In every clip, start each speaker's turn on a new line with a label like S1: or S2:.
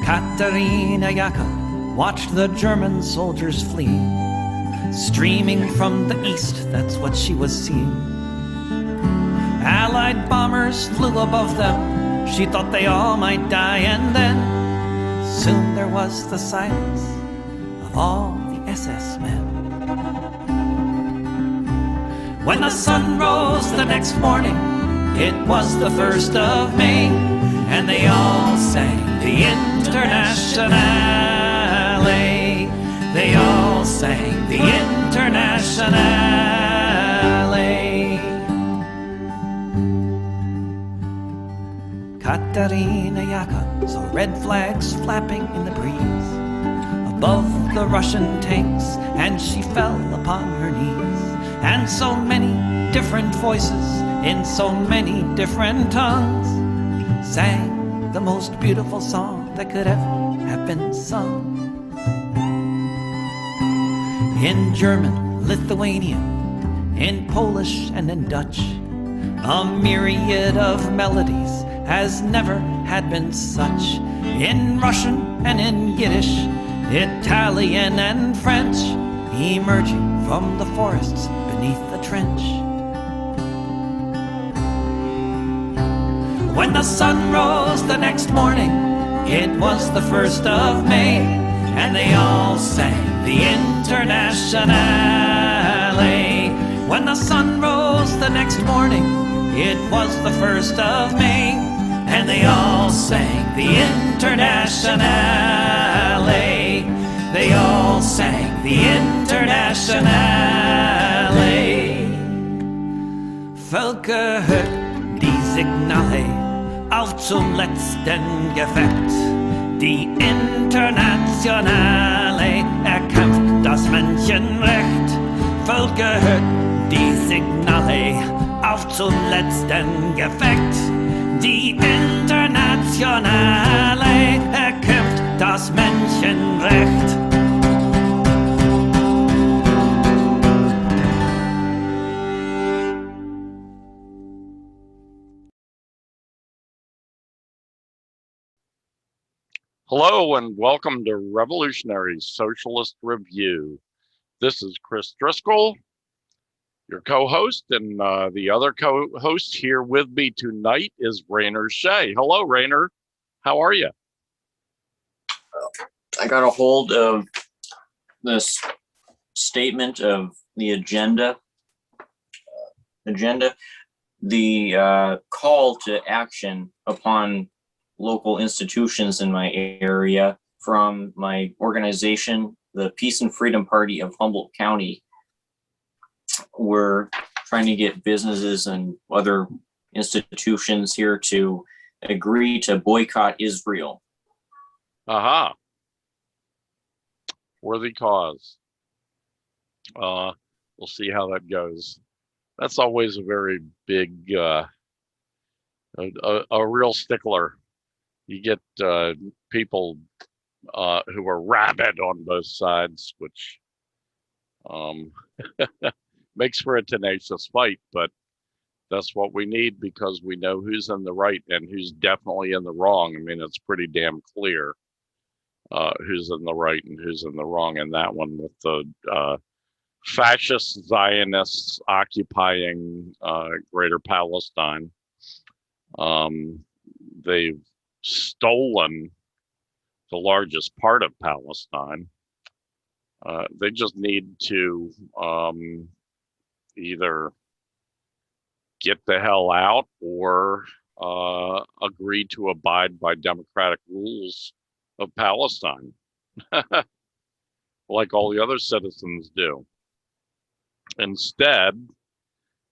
S1: Katerina Jaka watched the German soldiers flee. Streaming from the east, that's what she was seeing. Allied bombers flew above them. She thought they all might die, and then soon there was the silence of all the SS men. When the sun rose the next morning, it was the 1st of May, and they all sang the Internationale. They all sang the Internationale. Katerina Jaka saw red flags flapping in the breeze above the Russian tanks, and she fell upon her knees. And so many different voices in so many different tongues sang the most beautiful song that could ever have been sung. In German, Lithuanian, in Polish and in Dutch, a myriad of melodies has never had been such. In Russian and in Yiddish, Italian and French, emerging from the forests beneath the trench. When the sun rose the next morning, it was the 1st of May, and they all sang the Internationale. When the sun rose the next morning, it was the 1st of May, and they all sang the Internationale. They all sang the Internationale. Völker hört die Signale auf zum letzten Gefecht. Die Internationale erkämpft das Menschenrecht. Völker hört die Signale auf zum letzten Gefecht. Die Internationale erkämpft das Menschenrecht.
S2: Hello and welcome to Revolutionary Socialist Review. This is Chris Driscoll, your co-host, and the other co-host here with me tonight is Rainer Shea. Hello, Rainer. How are you?
S3: I got a hold of this statement of the agenda. The call to action upon local institutions in my area from my organization, the Peace and Freedom Party of Humboldt County. We're trying to get businesses and other institutions here to agree to boycott Israel.
S2: Aha. Worthy cause. We'll see how that goes. That's always a very big, a real stickler. You get people who are rabid on both sides, which makes for a tenacious fight, but that's what we need because we know who's in the right and who's definitely in the wrong. I mean, it's pretty damn clear who's in the right and who's in the wrong in that one, with the fascist Zionists occupying Greater Palestine. They've stolen the largest part of Palestine. They just need to either get the hell out or agree to abide by democratic rules of Palestine, like all the other citizens do. Instead,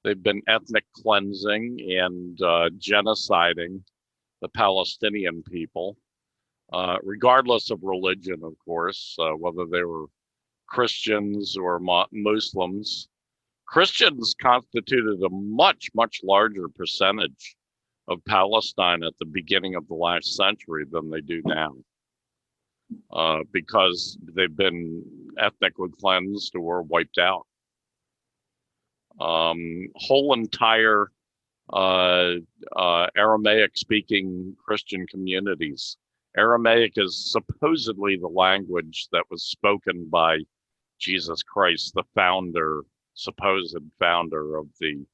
S2: they've been ethnic cleansing and genociding the Palestinian people, regardless of religion, of course, whether they were Christians or Muslims. Christians constituted a much, much larger percentage of Palestine at the beginning of the last century than they do now, because they've been ethnically cleansed or wiped out. Whole entire Aramaic speaking Christian communities, Aramaic is supposedly the language that was spoken by Jesus Christ, the founder, supposed founder of the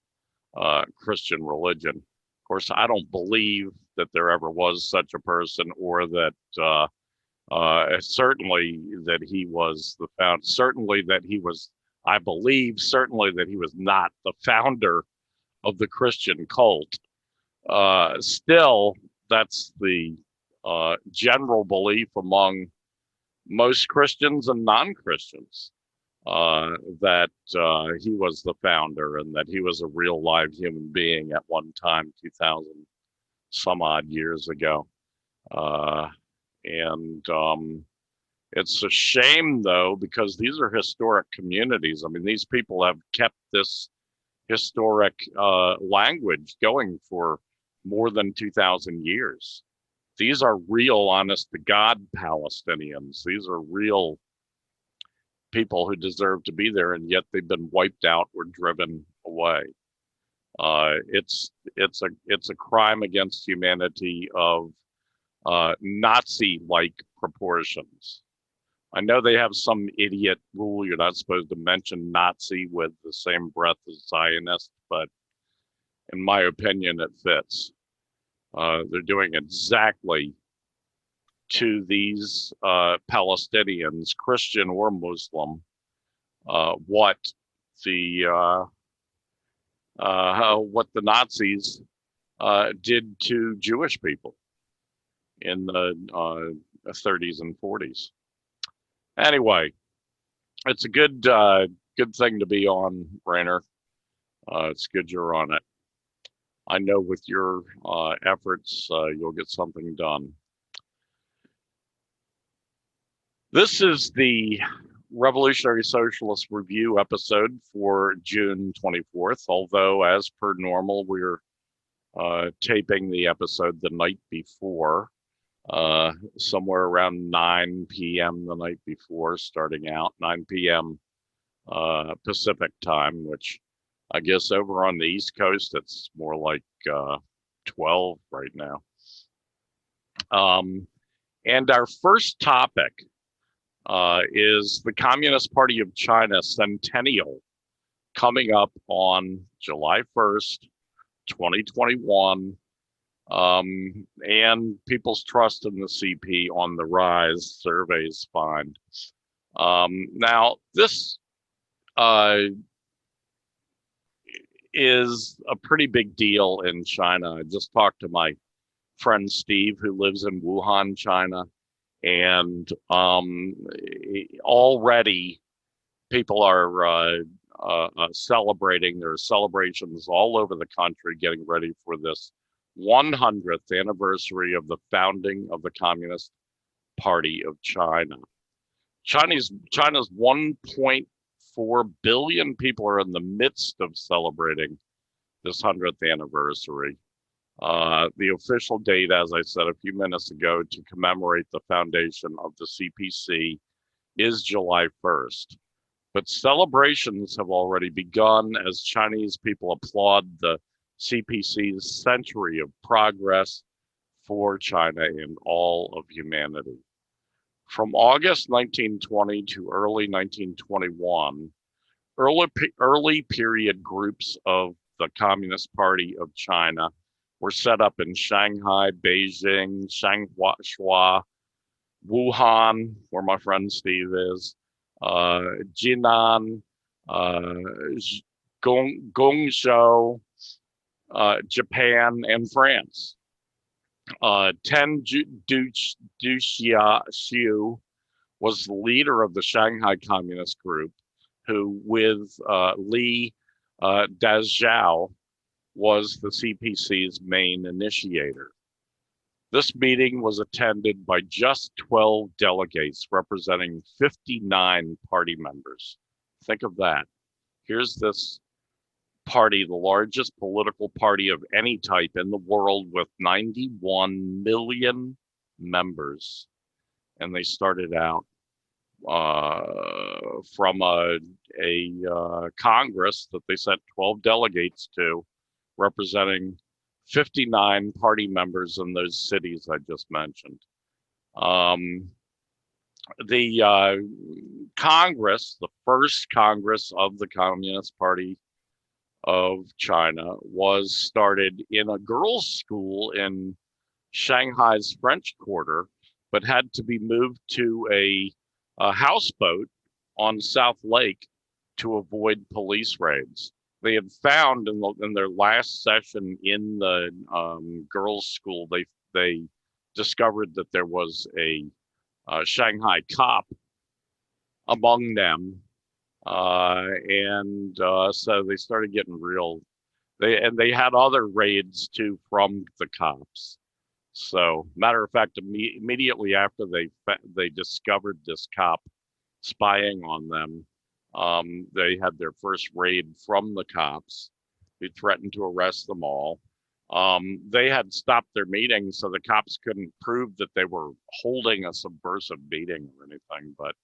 S2: Christian religion. Of course, I don't believe that there ever was such a person, or that certainly that he was the founder, certainly that he was, I believe, certainly that he was not the founder of the Christian cult. Still, that's the general belief among most Christians and non-Christians, that he was the founder and that he was a real live human being at one time, 2000 some odd years ago. And it's a shame, though, because these are historic communities. I mean, these people have kept this historic language going for more than 2,000 years. These are real, honest to God Palestinians. These are real people who deserve to be there, and yet they've been wiped out or driven away. It's a crime against humanity of Nazi-like proportions. I know they have some idiot rule you're not supposed to mention Nazi with the same breath as Zionist, but in my opinion, it fits. They're doing exactly to these Palestinians, Christian or Muslim, what the Nazis did to Jewish people in the 30s and 40s. Anyway, it's a good thing to be on, Rainer. It's good you're on it. I know with your efforts, you'll get something done. This is the Revolutionary Socialist Review episode for June 24th, although as per normal, we're taping the episode the night before, somewhere around 9 p.m. the night before, starting out 9 p.m. Pacific time, which I guess over on the East Coast, it's more like 12 right now. And our first topic is the Communist Party of China Centennial, coming up on July 1st, 2021, and people's trust in the CP on the rise, surveys find. Now, this is a pretty big deal in China. I just talked to my friend Steve, who lives in Wuhan, China, and already people are celebrating. There are celebrations all over the country getting ready for this 100th anniversary of the founding of the Communist Party of China. China's 1.4 billion people are in the midst of celebrating this 100th anniversary. The official date, as I said a few minutes ago, to commemorate the foundation of the CPC is July 1st. But celebrations have already begun as Chinese people applaud the CPC's century of progress for China and all of humanity. From August 1920 to early 1921, early period groups of the Communist Party of China were set up in Shanghai, Beijing, Shanghai, Wuhan, where my friend Steve is, Jinan, Guangzhou, Japan, and France. Ten Duxiu was the leader of the Shanghai Communist Group, who with Li Dazhao was the CPC's main initiator. This meeting was attended by just 12 delegates representing 59 party members. Think of that. Here's this party, the largest political party of any type in the world, with 91 million members. And they started out from a Congress that they sent 12 delegates to, representing 59 party members in those cities I just mentioned. Um, the Congress, the first Congress of the Communist Party of China, was started in a girls' school in Shanghai's French Quarter, but had to be moved to a houseboat on South Lake to avoid police raids. They had found in their last session in the girls' school, they discovered that there was a Shanghai cop among them, and so they started getting real. They had other raids too from the cops. So, matter of fact, immediately after they discovered this cop spying on them, they had their first raid from the cops, who threatened to arrest them all. They had stopped their meeting, so the cops couldn't prove that they were holding a subversive meeting or anything, but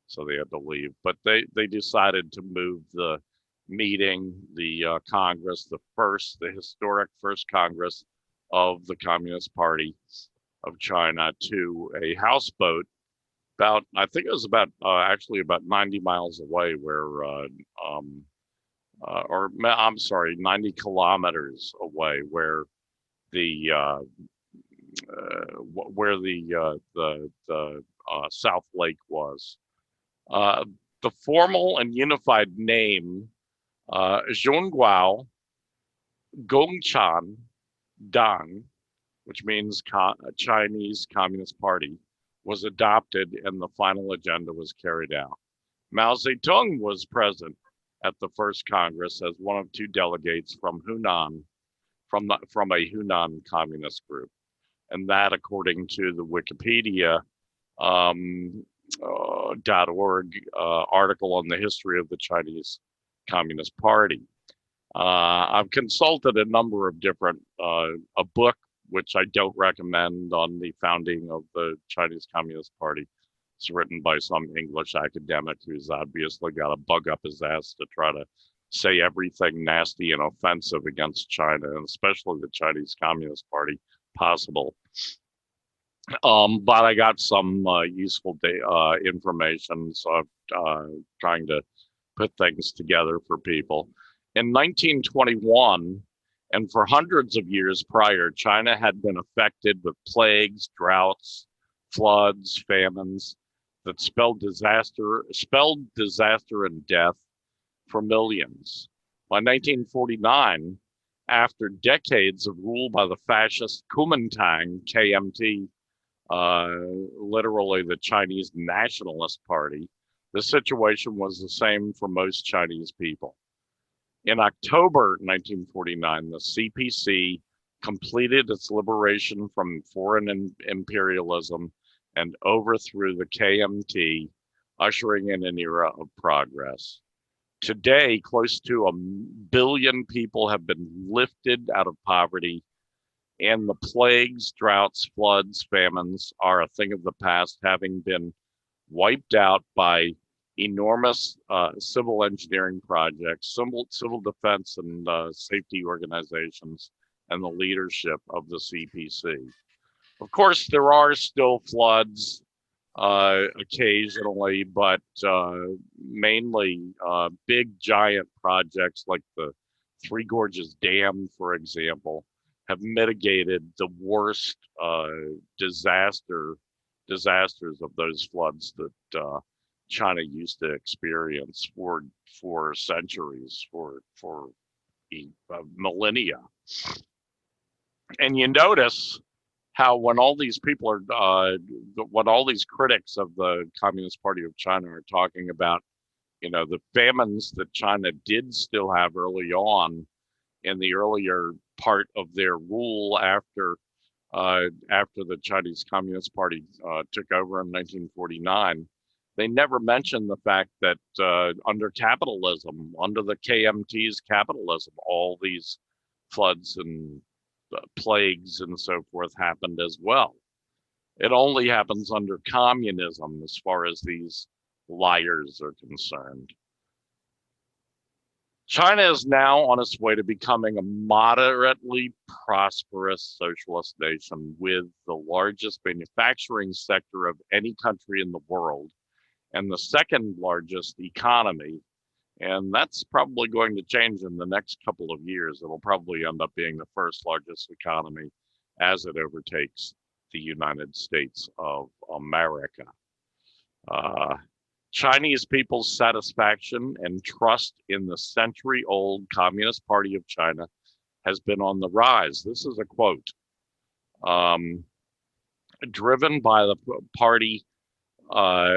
S2: so they had to leave. But they decided to move the meeting, the Congress, the historic first Congress of the Communist Party of China, to a houseboat about, I think it was about actually about 90 miles away, where or I'm sorry, 90 kilometers away, where the South Lake was. The formal and unified name, Zhongguo Gongchan Dang, which means Chinese Communist Party, was adopted and the final agenda was carried out. Mao Zedong was present at the first Congress as one of two delegates from Hunan, from a Hunan communist group. And that, according to the Wikipedia .org article on the history of the Chinese Communist Party. I've consulted a number of different, a book which I don't recommend on the founding of the Chinese Communist Party. It's written by some English academic who's obviously got a bug up his ass to try to say everything nasty and offensive against China, and especially the Chinese Communist Party possible. But I got some useful information, so I'm trying to put things together for people. In 1921, and for hundreds of years prior, China had been affected with plagues, droughts, floods, famines that spelled disaster and death for millions. By 1949, after decades of rule by the fascist Kuomintang, KMT, literally the Chinese Nationalist Party, the situation was the same for most Chinese people. In October 1949, the CPC completed its liberation from foreign imperialism and overthrew the KMT, ushering in an era of progress. Today, close to 1 billion people have been lifted out of poverty, and the plagues, droughts, floods, famines are a thing of the past, having been wiped out by enormous civil engineering projects, civil defense and safety organizations, and the leadership of the CPC. Of course, there are still floods occasionally, but mainly big giant projects like the Three Gorges Dam, for example, have mitigated the worst disasters of those floods that China used to experience for centuries, for millennia. And you notice how when all these people are, when all these critics of the Communist Party of China are talking about, you know, the famines that China did still have early on in the earlier part of their rule after the Chinese Communist Party took over in 1949, they never mentioned the fact that under capitalism, under the KMT's capitalism, all these floods and plagues and so forth happened as well. It only happens under communism as far as these liars are concerned. China is now on its way to becoming a moderately prosperous socialist nation with the largest manufacturing sector of any country in the world and the second largest economy. And that's probably going to change in the next couple of years. It'll probably end up being the first largest economy as it overtakes the United States of America. Chinese people's satisfaction and trust in the century-old Communist Party of China has been on the rise. This is a quote. Driven by the party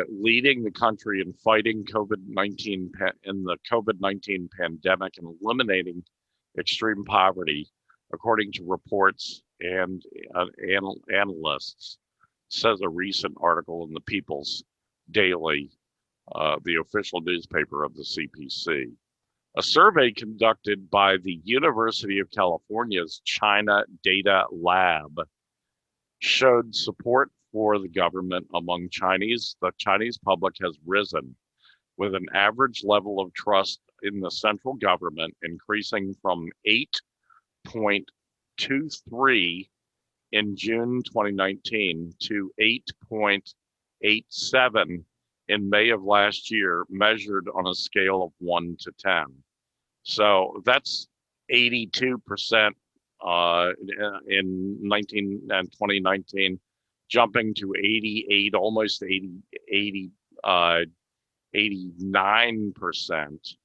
S2: leading the country in fighting COVID-19 in the COVID-19 pandemic and eliminating extreme poverty, according to reports and analysts, says a recent article in the People's Daily, the official newspaper of the CPC. A survey conducted by the University of California's China Data Lab showed support for the government among the Chinese public has risen, with an average level of trust in the central government increasing from 8.23 in June 2019 to 8.87 in May of last year, measured on a scale of 1 to 10. So that's 82% in 2019, jumping to 88, almost 89%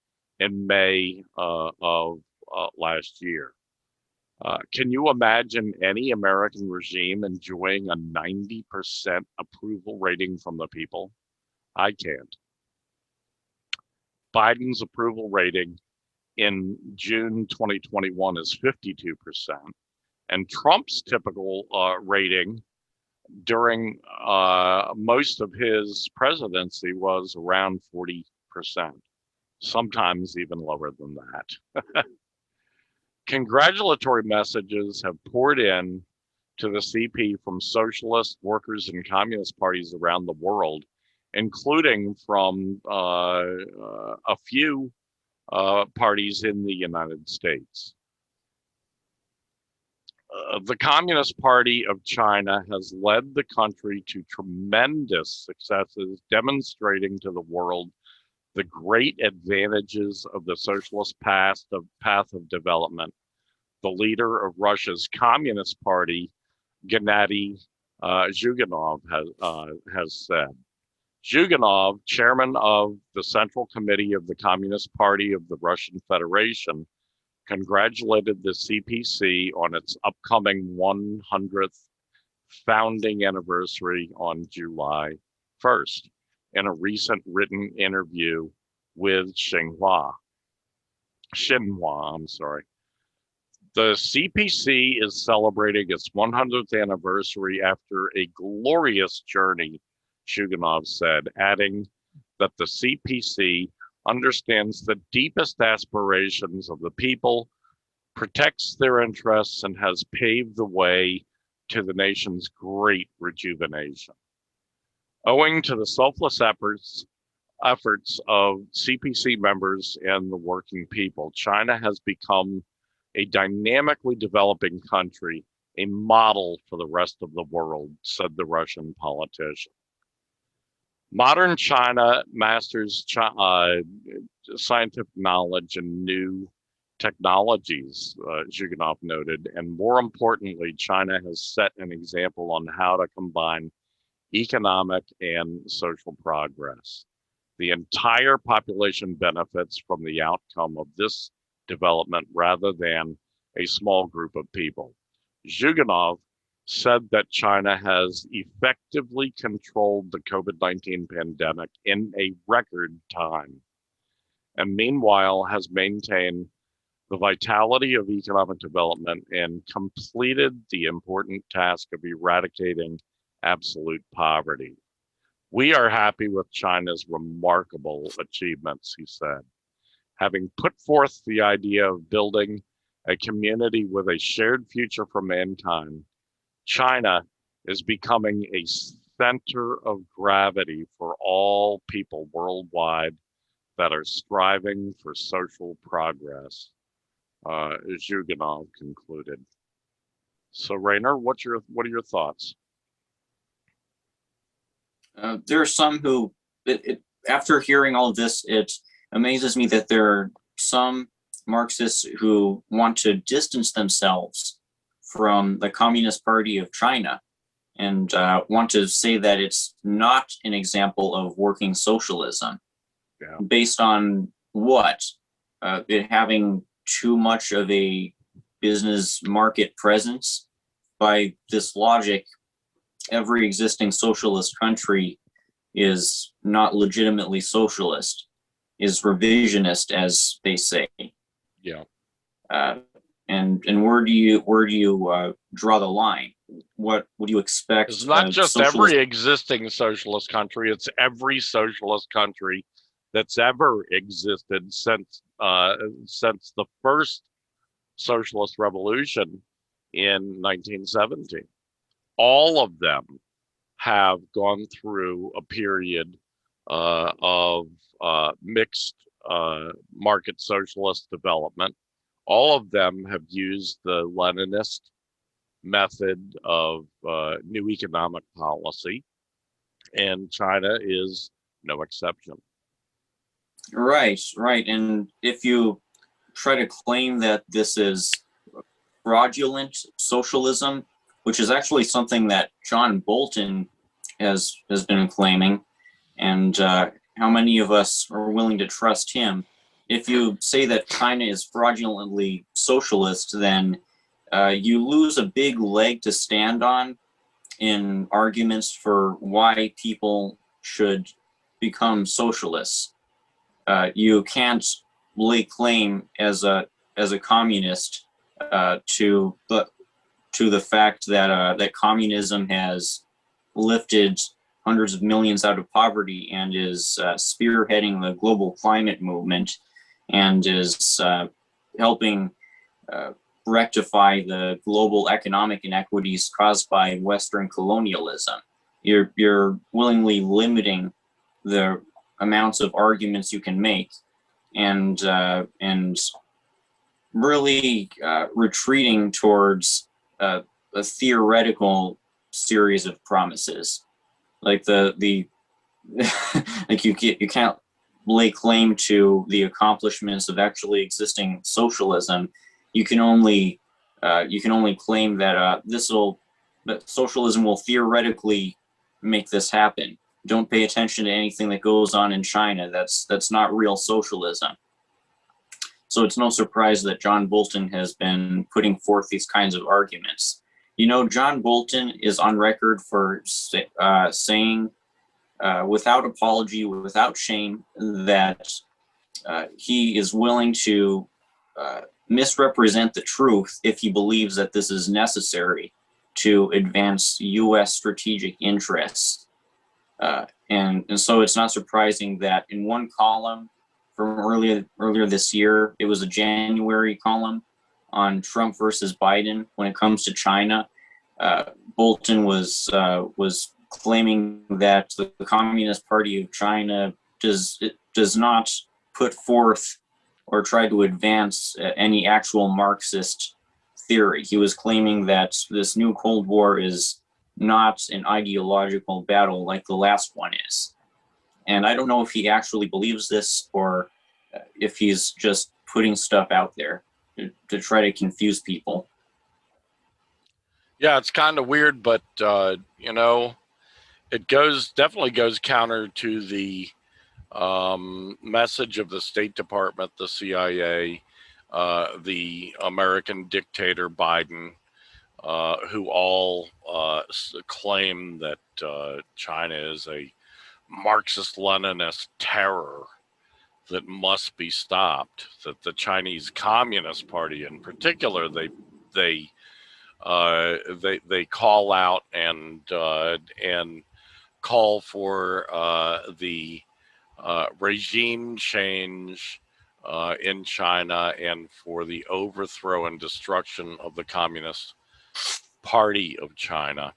S2: in May of last year. Can you imagine any American regime enjoying a 90% approval rating from the people? I can't. Biden's approval rating in June 2021 is 52%, and Trump's typical rating during most of his presidency was around 40%, sometimes even lower than that. Congratulatory messages have poured in to the CP from socialist, workers, and communist parties around the world, including from a few parties in the United States. The Communist Party of China has led the country to tremendous successes, demonstrating to the world the great advantages of the socialist path of development. The leader of Russia's Communist Party, Gennady Zyuganov, has said. Zyuganov, chairman of the Central Committee of the Communist Party of the Russian Federation, congratulated the CPC on its upcoming 100th founding anniversary on July 1st in a recent written interview with Xinhua. The CPC is celebrating its 100th anniversary after a glorious journey, Zyuganov said, adding that the CPC understands the deepest aspirations of the people, protects their interests, and has paved the way to the nation's great rejuvenation. Owing to the selfless efforts of CPC members and the working people, China has become a dynamically developing country, a model for the rest of the world, said the Russian politician. Modern China masters scientific knowledge and new technologies, Zyuganov noted, and more importantly, China has set an example on how to combine economic and social progress. The entire population benefits from the outcome of this development rather than a small group of people. Zyuganov said that China has effectively controlled the COVID-19 pandemic in a record time, and meanwhile has maintained the vitality of economic development and completed the important task of eradicating absolute poverty. We are happy with China's remarkable achievements, he said. Having put forth the idea of building a community with a shared future for mankind, China is becoming a center of gravity for all people worldwide that are striving for social progress, as Zhuganov concluded. So, Rainer, what are your thoughts?
S3: There are some who, after hearing all of this, it amazes me that there are some Marxists who want to distance themselves from the Communist Party of China and want to say that it's not an example of working socialism.
S2: Yeah.
S3: Based on what? It having too much of a business market presence? By this logic, every existing socialist country is not legitimately socialist, is revisionist, as they say.
S2: Yeah.
S3: And where do you draw the line? What would you expect?
S2: It's not just every existing socialist country; it's every socialist country that's ever existed since the first socialist revolution in 1917. All of them have gone through a period of mixed market socialist development. All of them have used the Leninist method of new economic policy, and China is no exception.
S3: Right. And if you try to claim that this is fraudulent socialism, which is actually something that John Bolton has been claiming, and how many of us are willing to trust him? If you say that China is fraudulently socialist, then you lose a big leg to stand on in arguments for why people should become socialists. You can't lay claim as a communist to the fact that that communism has lifted hundreds of millions out of poverty and is spearheading the global climate movement and is helping rectify the global economic inequities caused by Western colonialism. You're willingly limiting the amounts of arguments you can make, and really retreating towards a theoretical series of promises, like the like you can't lay claim to the accomplishments of actually existing socialism. You can only claim that that socialism will theoretically make this happen. Don't pay attention to anything that goes on in China. That's not real socialism. So it's no surprise that John Bolton has been putting forth these kinds of arguments. You know, John Bolton is on record for saying, without apology, without shame, that he is willing to misrepresent the truth if he believes that this is necessary to advance U.S. strategic interests. And so it's not surprising that in one column from earlier this year, it was a January column on Trump versus Biden. When it comes to China, Bolton was claiming that the Communist Party of China does not put forth or try to advance any actual Marxist theory. He was claiming that this new Cold War is not an ideological battle like the last one is. And I don't know if he actually believes this or if he's just putting stuff out there to try to confuse people.
S2: Yeah, it's kind of weird, but you know, it definitely goes counter to the message of the State Department, the CIA, the American dictator Biden, who all claim that China is a Marxist-Leninist terror that must be stopped. That the Chinese Communist Party, in particular, they call out and call for the regime change in China and for the overthrow and destruction of the Communist Party of China.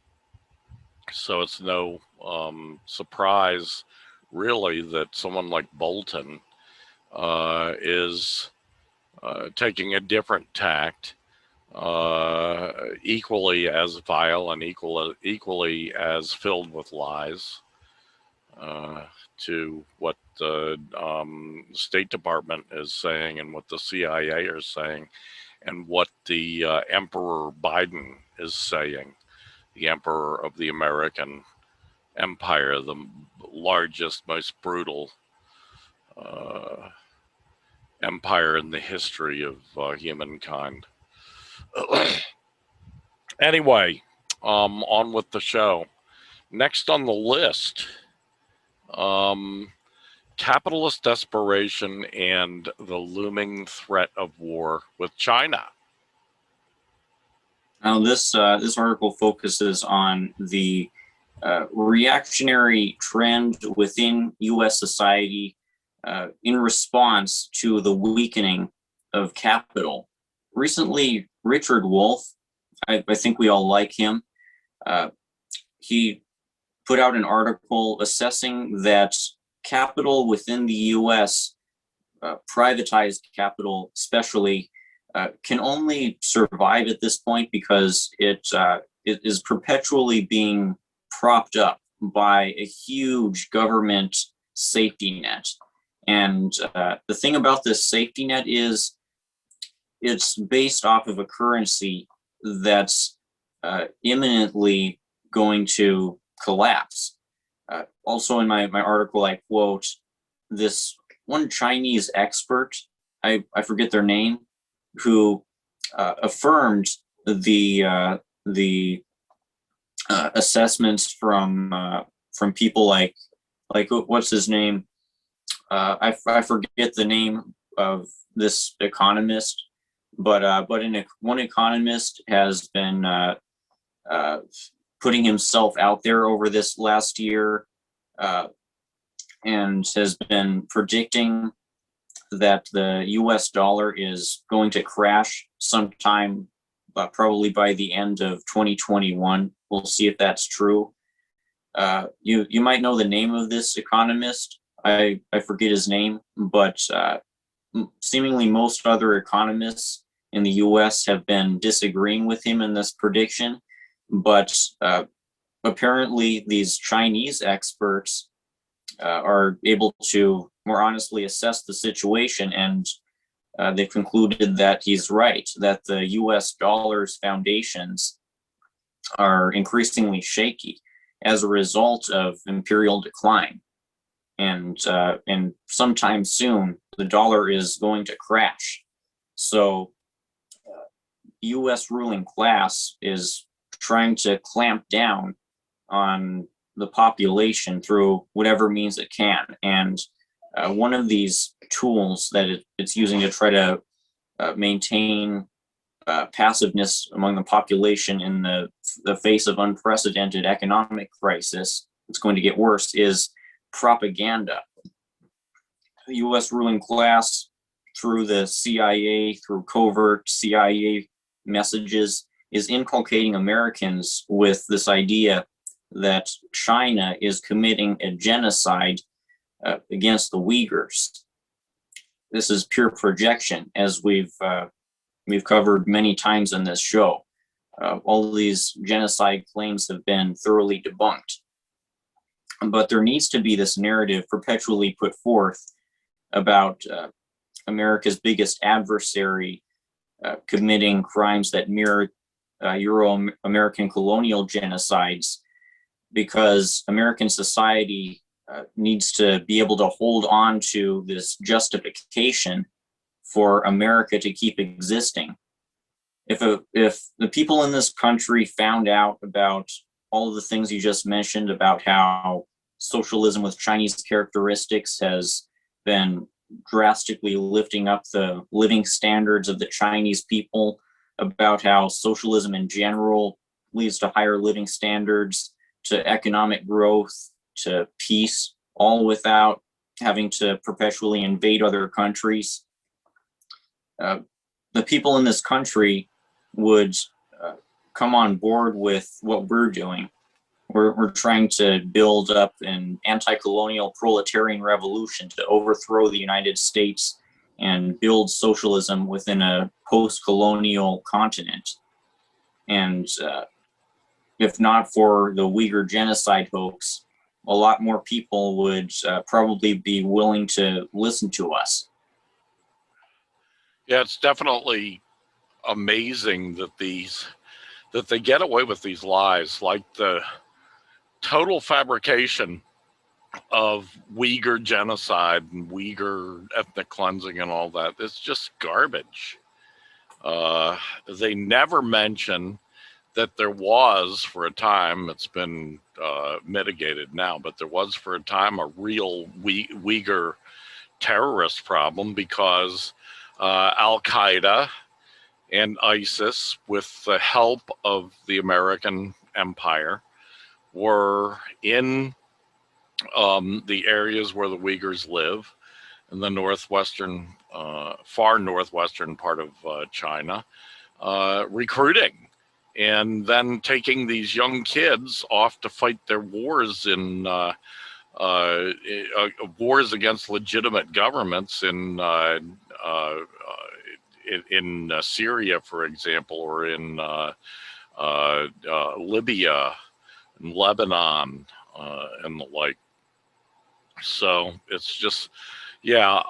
S2: So it's no surprise, really, that someone like Bolton is taking a different tact, equally as vile and equally as filled with lies, to what the State Department is saying and what the CIA are saying and what the Emperor Biden is saying, the Emperor of the American Empire, the largest, most brutal empire in the history of humankind. Anyway, on with the show. Next on the list, capitalist desperation and the looming threat of war with China.
S3: Now, this article focuses on the reactionary trend within U.S. society in response to the weakening of capital. Recently, Richard Wolff, I think we all like him, he put out an article assessing that capital within the U.S., privatized capital especially, can only survive at this point because it is perpetually being propped up by a huge government safety net. And the thing about this safety net is it's based off of a currency that's imminently going to collapse. Also in my article, I quote this one Chinese expert, I forget their name, who affirmed the assessments from people like what's his name? I forget the name of this economist, but one economist has been putting himself out there over this last year and has been predicting that the US dollar is going to crash sometime, probably by the end of 2021. We'll see if that's true. You might know the name of this economist. I forget his name, but seemingly most other economists in the US have been disagreeing with him in this prediction. But apparently these Chinese experts are able to more honestly assess the situation, and they've concluded that he's right, that the US dollar's foundations are increasingly shaky as a result of imperial decline. And sometime soon, the dollar is going to crash. So US ruling class is trying to clamp down on the population through whatever means it can. And one of these tools that it's using to try to maintain passiveness among the population in the face of unprecedented economic crisis, it's going to get worse, is propaganda. The US ruling class, through the CIA, through covert CIA messages, is inculcating Americans with this idea that China is committing a genocide against the Uyghurs. This is pure projection, as we've covered many times in this show. All of these genocide claims have been thoroughly debunked. But there needs to be this narrative perpetually put forth about America's biggest adversary committing crimes that mirror Euro-American colonial genocides, because American society needs to be able to hold on to this justification for America to keep existing. If the people in this country found out about all of the things you just mentioned, about how socialism with Chinese characteristics has been drastically lifting up the living standards of the Chinese people, about how socialism in general leads to higher living standards, to economic growth, to peace, all without having to perpetually invade other countries, the people in this country would come on board with what we're doing. we're trying to build up an anti-colonial proletarian revolution to overthrow the United States and build socialism within a post-colonial continent. And if not for the Uyghur genocide hoax, a lot more people would probably be willing to listen to us.
S2: Yeah, it's definitely amazing that they get away with these lies, like the total fabrication of Uyghur genocide and Uyghur ethnic cleansing and all that. It's just garbage. They never mention that there was, for a time, it's been mitigated now, but there was for a time a real Uyghur terrorist problem because Al-Qaeda and ISIS, with the help of the American empire, were in the areas where the Uyghurs live, in the northwestern, far northwestern part of China, recruiting and then taking these young kids off to fight their wars in wars against legitimate governments in Syria, for example, or in Libya and Lebanon and the like. So it's just, yeah,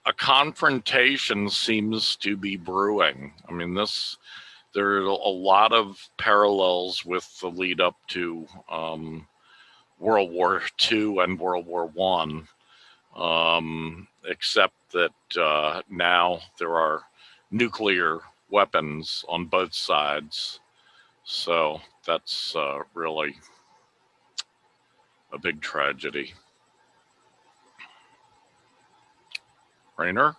S2: a confrontation seems to be brewing. I mean, there are a lot of parallels with the lead up to World War II and World War I, except that now there are nuclear weapons on both sides. So that's really a big tragedy. Rainer?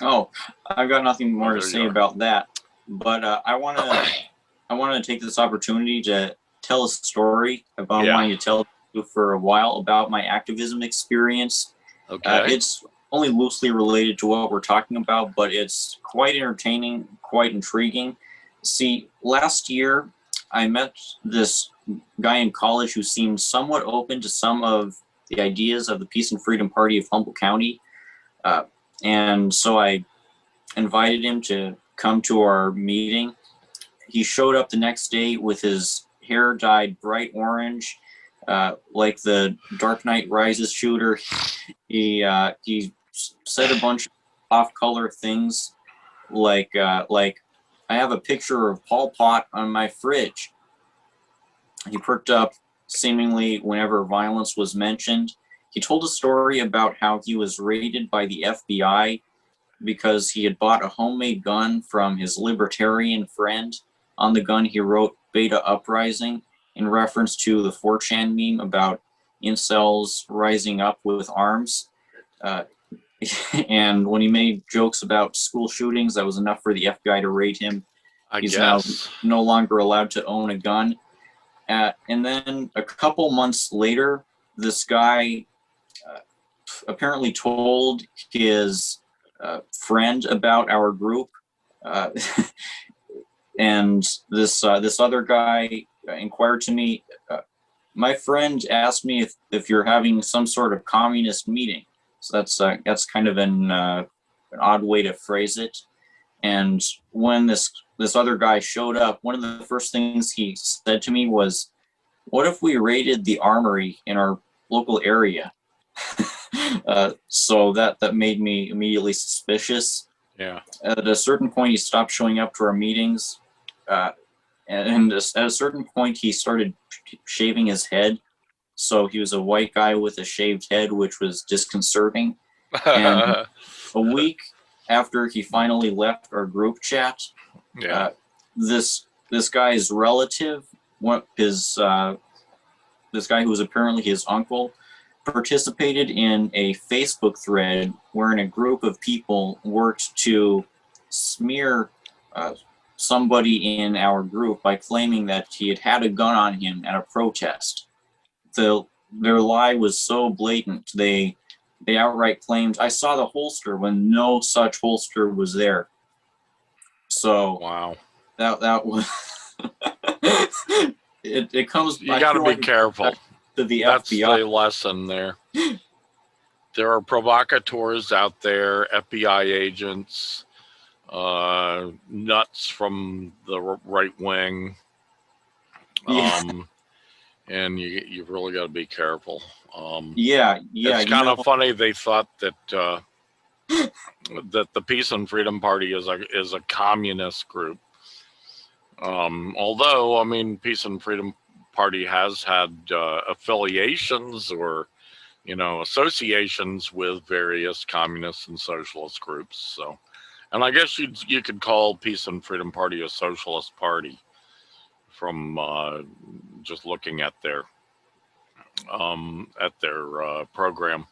S3: Oh, I've got nothing more to say about that, but I want to take this opportunity to tell a story about wanting to tell you for a while about my activism experience.
S2: Okay.
S3: It's only loosely related to what we're talking about, but it's quite entertaining, quite intriguing. See, last year I met this guy in college who seemed somewhat open to some of the ideas of the Peace and Freedom Party of Humboldt County. And so I invited him to come to our meeting. He showed up the next day with his hair dyed bright orange, like the Dark Knight Rises shooter. He said a bunch of off-color things, like I have a picture of Pol Pot on my fridge. He perked up seemingly whenever violence was mentioned. He told a story about how he was raided by the FBI because he had bought a homemade gun from his libertarian friend. On the gun, he wrote Beta Uprising in reference to the 4chan meme about incels rising up with arms. And when he made jokes about school shootings, that was enough for the FBI to raid him. He's now no longer allowed to own a gun. And then a couple months later, this guy apparently told his friend about our group, and this other guy inquired to me. My friend asked me if you're having some sort of communist meeting. So that's kind of an odd way to phrase it. And when this other guy showed up, one of the first things he said to me was, "What if we raided the armory in our local area?" So that made me immediately suspicious.
S2: Yeah.
S3: At a certain point, he stopped showing up to our meetings, and at a certain point, he started shaving his head. So he was a white guy with a shaved head, which was disconcerting. And a week after he finally left our group chat, this guy's relative, this guy who was apparently his uncle, participated in a Facebook thread wherein a group of people worked to smear somebody in our group by claiming that he had had a gun on him at a protest. Their lie was so blatant, they outright claimed, "I saw the holster," when no such holster was there. So
S2: wow,
S3: that was it comes.
S2: You got to be careful.
S3: To the
S2: That's
S3: FBI.
S2: the lesson there. There are provocateurs out there, FBI agents, nuts from the right wing. And you've really got to be careful.
S3: Yeah.
S2: It's kind of funny they thought that that the Peace and Freedom Party is a communist group. Although, I mean, Peace and Freedom Party has had affiliations or, associations with various communist and socialist groups. So, and I guess you could call Peace and Freedom Party a socialist party from just looking at their program.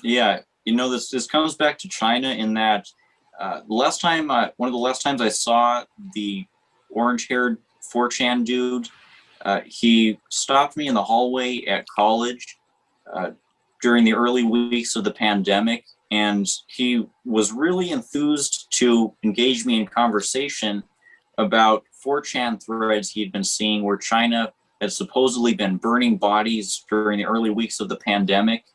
S3: Yeah, this comes back to China in that one of the last times I saw the orange-haired 4chan dude, he stopped me in the hallway at college during the early weeks of the pandemic, and he was really enthused to engage me in conversation about 4chan threads he'd been seeing where China had supposedly been burning bodies during the early weeks of the pandemic.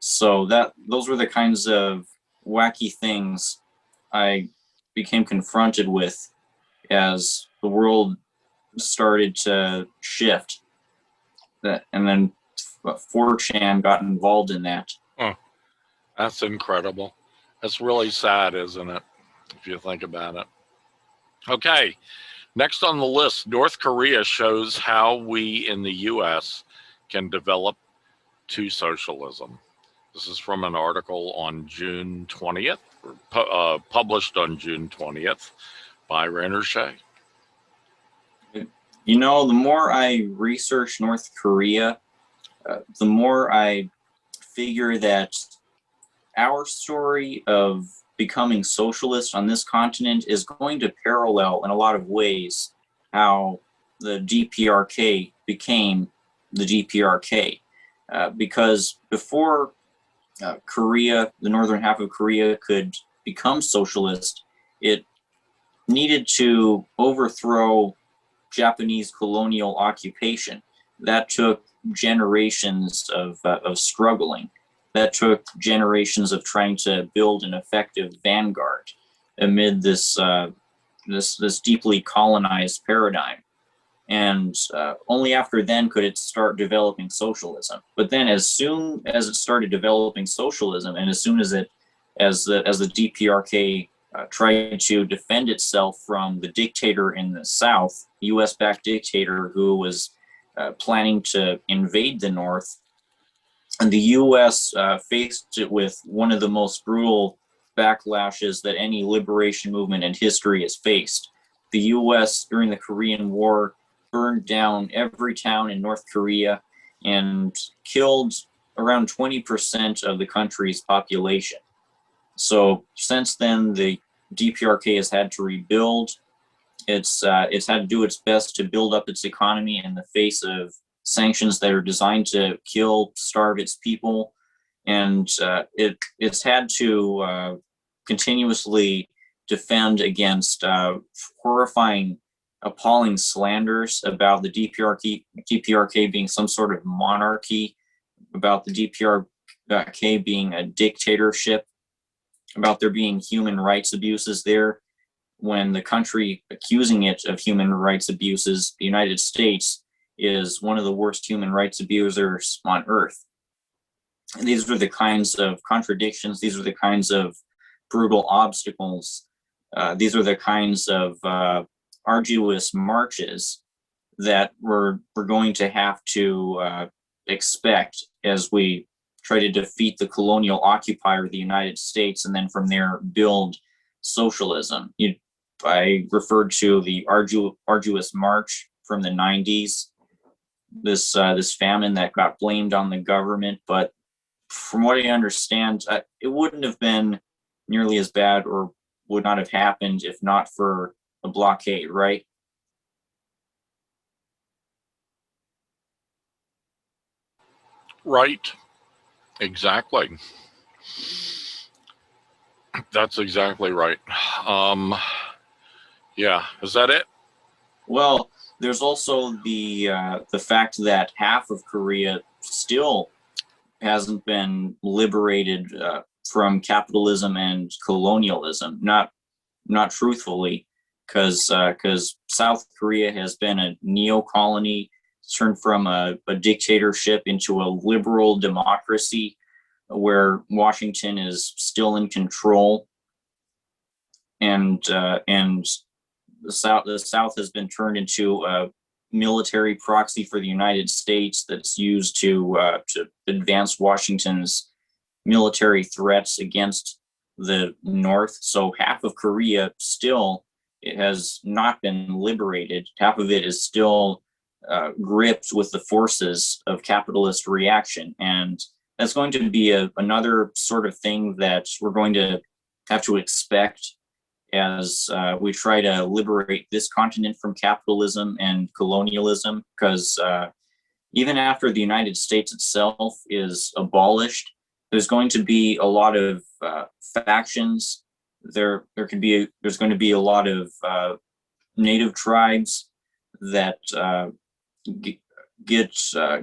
S3: So those were the kinds of wacky things I became confronted with as the world started to shift. And then 4chan got involved in that.
S2: That's incredible. That's really sad, isn't it? If you think about it. Okay, next on the list, North Korea shows how we in the US can develop to socialism. This is from an article on June 20th, published on June 20th by Rainer Shea.
S3: The more I research North Korea, the more I figure that our story of becoming socialist on this continent is going to parallel in a lot of ways how the DPRK became the DPRK. Because before Korea, the northern half of Korea, could become socialist, it needed to overthrow Japanese colonial occupation. That took generations of struggling. That took generations of trying to build an effective vanguard amid this deeply colonized paradigm. And only after then could it start developing socialism. But then, as soon as it started developing socialism, and as soon as the DPRK tried to defend itself from the dictator in the South, U.S.-backed dictator who was planning to invade the North, and the U.S. faced it with one of the most brutal backlashes that any liberation movement in history has faced. The U.S. during the Korean War burned down every town in North Korea and killed around 20% of the country's population. So since then, the DPRK has had to rebuild. It's had to do its best to build up its economy in the face of sanctions that are designed to kill, starve its people, and it's had to continuously defend against horrifying, appalling slanders about the DPRK being some sort of monarchy, about the DPRK being a dictatorship, about there being human rights abuses there, when the country accusing it of human rights abuses, the United States, is one of the worst human rights abusers on earth. And these are the kinds of contradictions, these are the kinds of brutal obstacles, these are the kinds of arduous marches that we're going to have to expect as we try to defeat the colonial occupier, the United States, and then from there build socialism. I referred to the arduous march from the 90s, this famine that got blamed on the government, but from what I understand, it wouldn't have been nearly as bad or would not have happened if not for the blockade, right?
S2: Right. Exactly. That's exactly right. Yeah. Is that it?
S3: Well, there's also the fact that half of Korea still hasn't been liberated from capitalism and colonialism. Not truthfully, because South Korea has been a neo-colony, turned from a dictatorship into a liberal democracy, where Washington is still in control, and the South has been turned into a military proxy for the United States that's used to advance Washington's military threats against the North. So half of Korea still, it has not been liberated. Half of it is still gripped with the forces of capitalist reaction, and that's going to be another sort of thing that we're going to have to expect as we try to liberate this continent from capitalism and colonialism, because even after the United States itself is abolished, there's going to be a lot of factions. There's going to be a lot of native tribes that get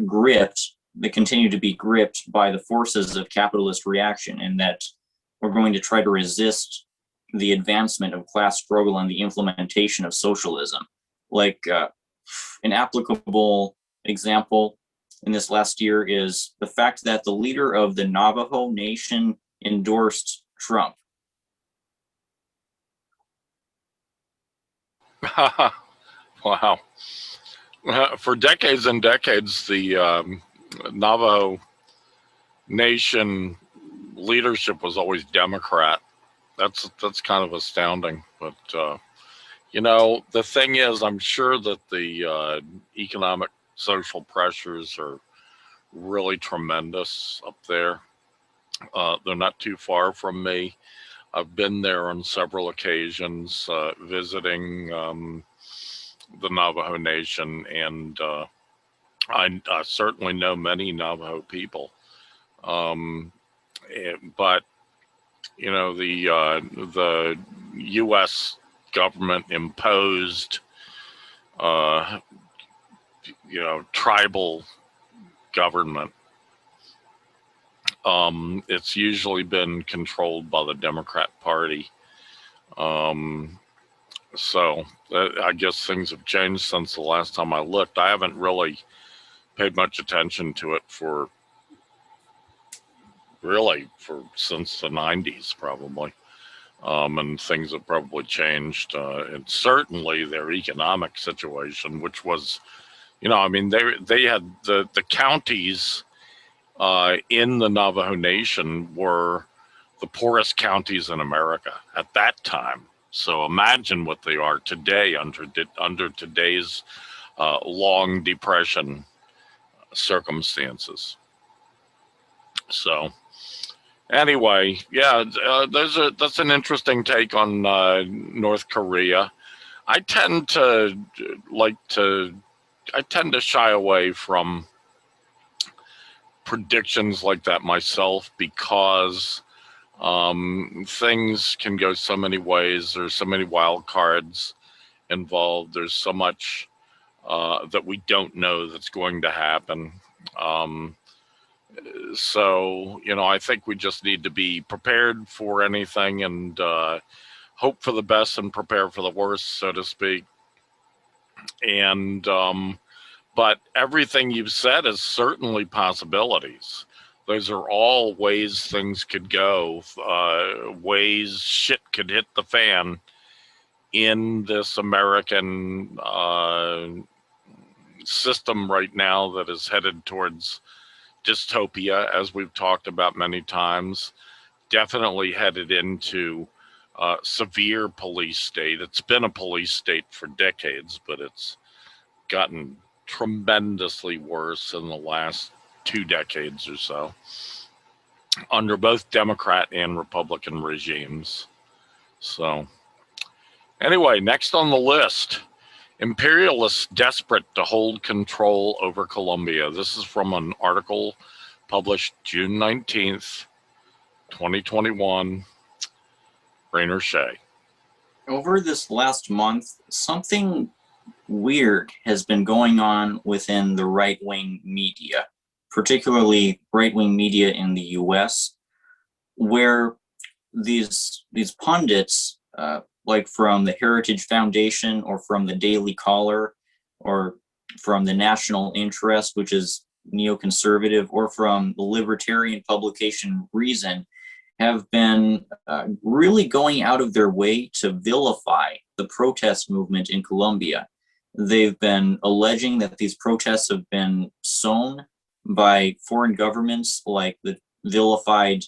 S3: gripped, that continue to be gripped by the forces of capitalist reaction, and that we're going to try to resist the advancement of class struggle and the implementation of socialism. Like an applicable example in this last year is the fact that the leader of the Navajo Nation endorsed Trump.
S2: Wow. For decades and decades, the Navajo Nation leadership was always Democrat. That's kind of astounding. But, you know, the thing is, I'm sure that the economic, social pressures are really tremendous up there. They're not too far from me. I've been there on several occasions visiting the Navajo Nation, and I certainly know many Navajo people. But you know, the U.S. government imposed, you know, tribal government. It's usually been controlled by the Democrat Party. So I guess things have changed since the last time I looked. I haven't really paid much attention to it for since the 90s probably. And things have probably changed. And certainly their economic situation, which was, you know, I mean, they had the counties in the Navajo Nation were the poorest counties in America at that time. So imagine what they are today under today's long depression circumstances. So anyway, yeah, that's an interesting take on North Korea. I tend to shy away from predictions like that myself, because things can go so many ways. There's so many wild cards involved. There's so much that we don't know that's going to happen. So, you know, I think we just need to be prepared for anything and hope for the best and prepare for the worst, so to speak. And, but everything you've said is certainly possibilities. Those are all ways things could go, ways shit could hit the fan in this American system right now that is headed towards dystopia, as we've talked about many times. Definitely headed into severe police state. It's been a police state for decades, but it's gotten tremendously worse in the last 2 decades or so under both Democrat and Republican regimes. So anyway, next on the list, Imperialists desperate to hold control over Colombia. This is from an article published June 19th, 2021. Rainer Shea.
S3: Over this last month, something weird has been going on within the right-wing media, particularly right-wing media in the US, where these pundits, like from the Heritage Foundation or from the Daily Caller or from the National Interest, which is neoconservative, or from the libertarian publication Reason, have been really going out of their way to vilify the protest movement in Colombia. They've been alleging that these protests have been sown by foreign governments like the vilified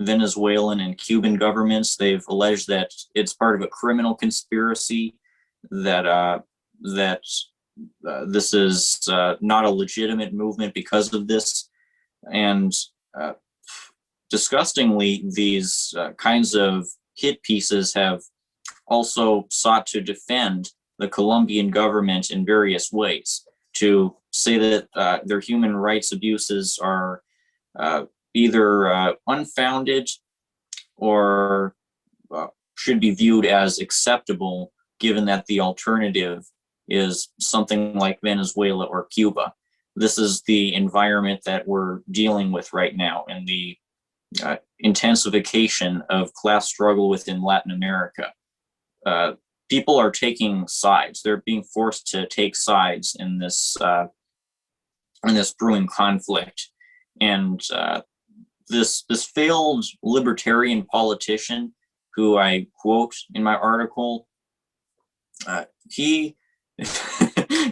S3: Venezuelan and Cuban governments. They've alleged that it's part of a criminal conspiracy, that this is not a legitimate movement because of this. And disgustingly, these kinds of hit pieces have also sought to defend the Colombian government in various ways, to say that their human rights abuses are either unfounded or should be viewed as acceptable, given that the alternative is something like Venezuela or Cuba. This is the environment that we're dealing with right now, and the intensification of class struggle within Latin America. People are taking sides. They're being forced to take sides in this brewing conflict. And this failed libertarian politician, who I quote in my article, he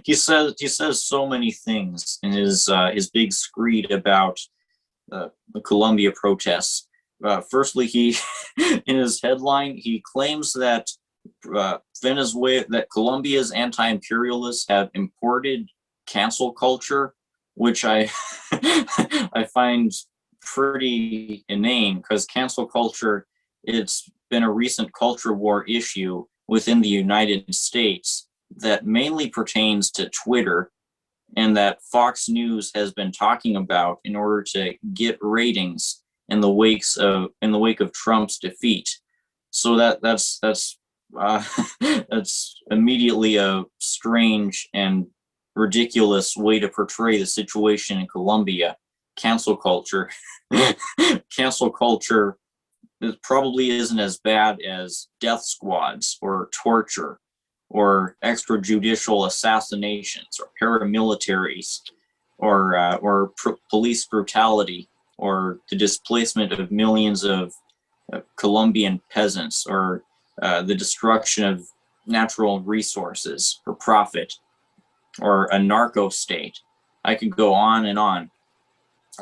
S3: he says so many things in his big screed about the Colombia protests. Firstly, he in his headline, he claims that that Colombia's anti-imperialists have imported cancel culture, which I I find pretty inane, because cancel culture, it's been a recent culture war issue within the United States that mainly pertains to Twitter, and that Fox News has been talking about in order to get ratings in the wake of Trump's defeat. So that's that's immediately a strange and ridiculous way to portray the situation in Colombia. Cancel culture. Cancel culture, it probably isn't as bad as death squads or torture or extrajudicial assassinations or paramilitaries or police brutality or the displacement of millions of Colombian peasants, or the destruction of natural resources for profit, or a narco state. I could go on and on.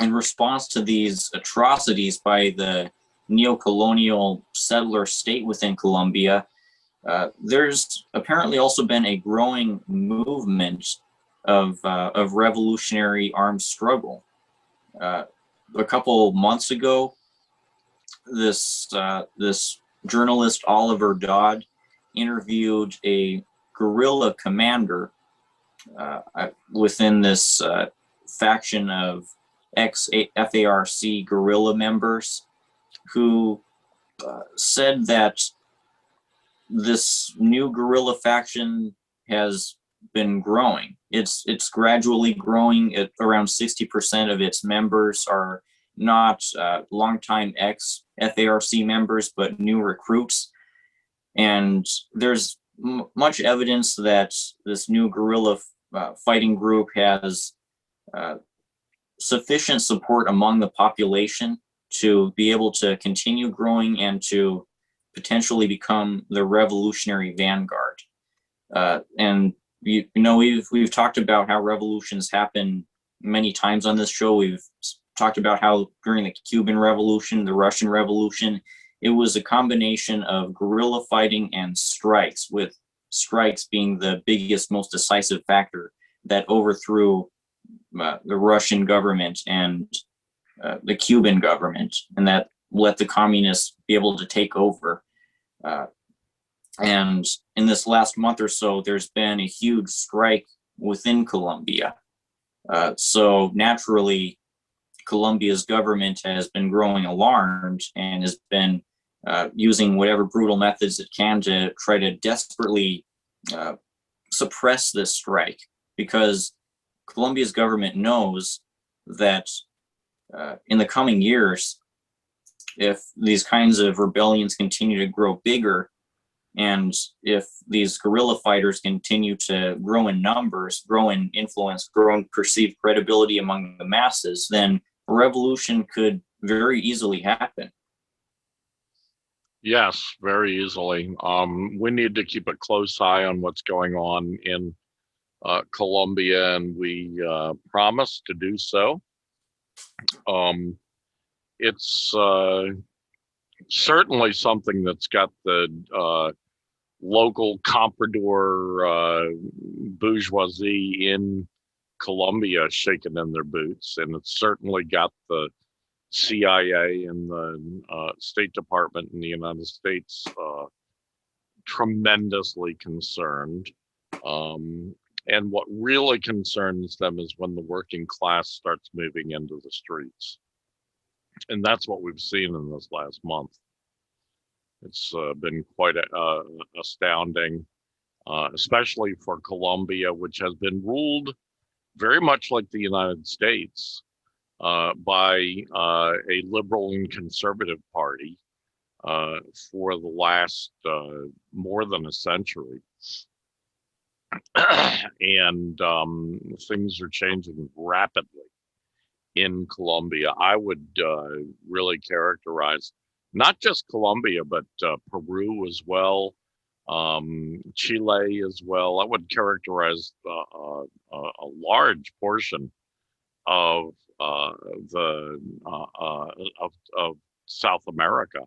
S3: In response to these atrocities by the neo-colonial settler state within Colombia, there's apparently also been a growing movement of revolutionary armed struggle. A couple months ago, this journalist Oliver Dodd interviewed a guerrilla commander within this faction of ex-FARC guerrilla members, who said that this new guerrilla faction has been growing. It's gradually growing. At around 60% of its members are not longtime ex-FARC members, but new recruits. And there's much evidence that this new guerrilla fighting group has sufficient support among the population to be able to continue growing and to potentially become the revolutionary vanguard. And we've talked about how revolutions happen many times on this show. We've talked about how during the Cuban Revolution, the Russian Revolution, it was a combination of guerrilla fighting and strikes, with strikes being the biggest, most decisive factor that overthrew the Russian government and the Cuban government, and that let the communists be able to take over. And in this last month or so, there's been a huge strike within Colombia. So naturally, Colombia's government has been growing alarmed and has been using whatever brutal methods it can to try to desperately suppress this strike, because Colombia's government knows that in the coming years, if these kinds of rebellions continue to grow bigger, and if these guerrilla fighters continue to grow in numbers, grow in influence, grow in perceived credibility among the masses, then a revolution could very easily happen.
S2: Yes, very easily. We need to keep a close eye on what's going on in Colombia, and we promise to do so. It's certainly something that's got the local comprador bourgeoisie in Colombia shaking in their boots, and it's certainly got the CIA and the State Department in the United States tremendously concerned. And what really concerns them is when the working class starts moving into the streets. And that's what we've seen in this last month. It's been quite astounding, especially for Colombia, which has been ruled very much like the United States by a liberal and conservative party for the last more than a century. And things are changing rapidly in Colombia. I would really characterize not just Colombia, but Peru as well, Chile as well. I would characterize a large portion of of South America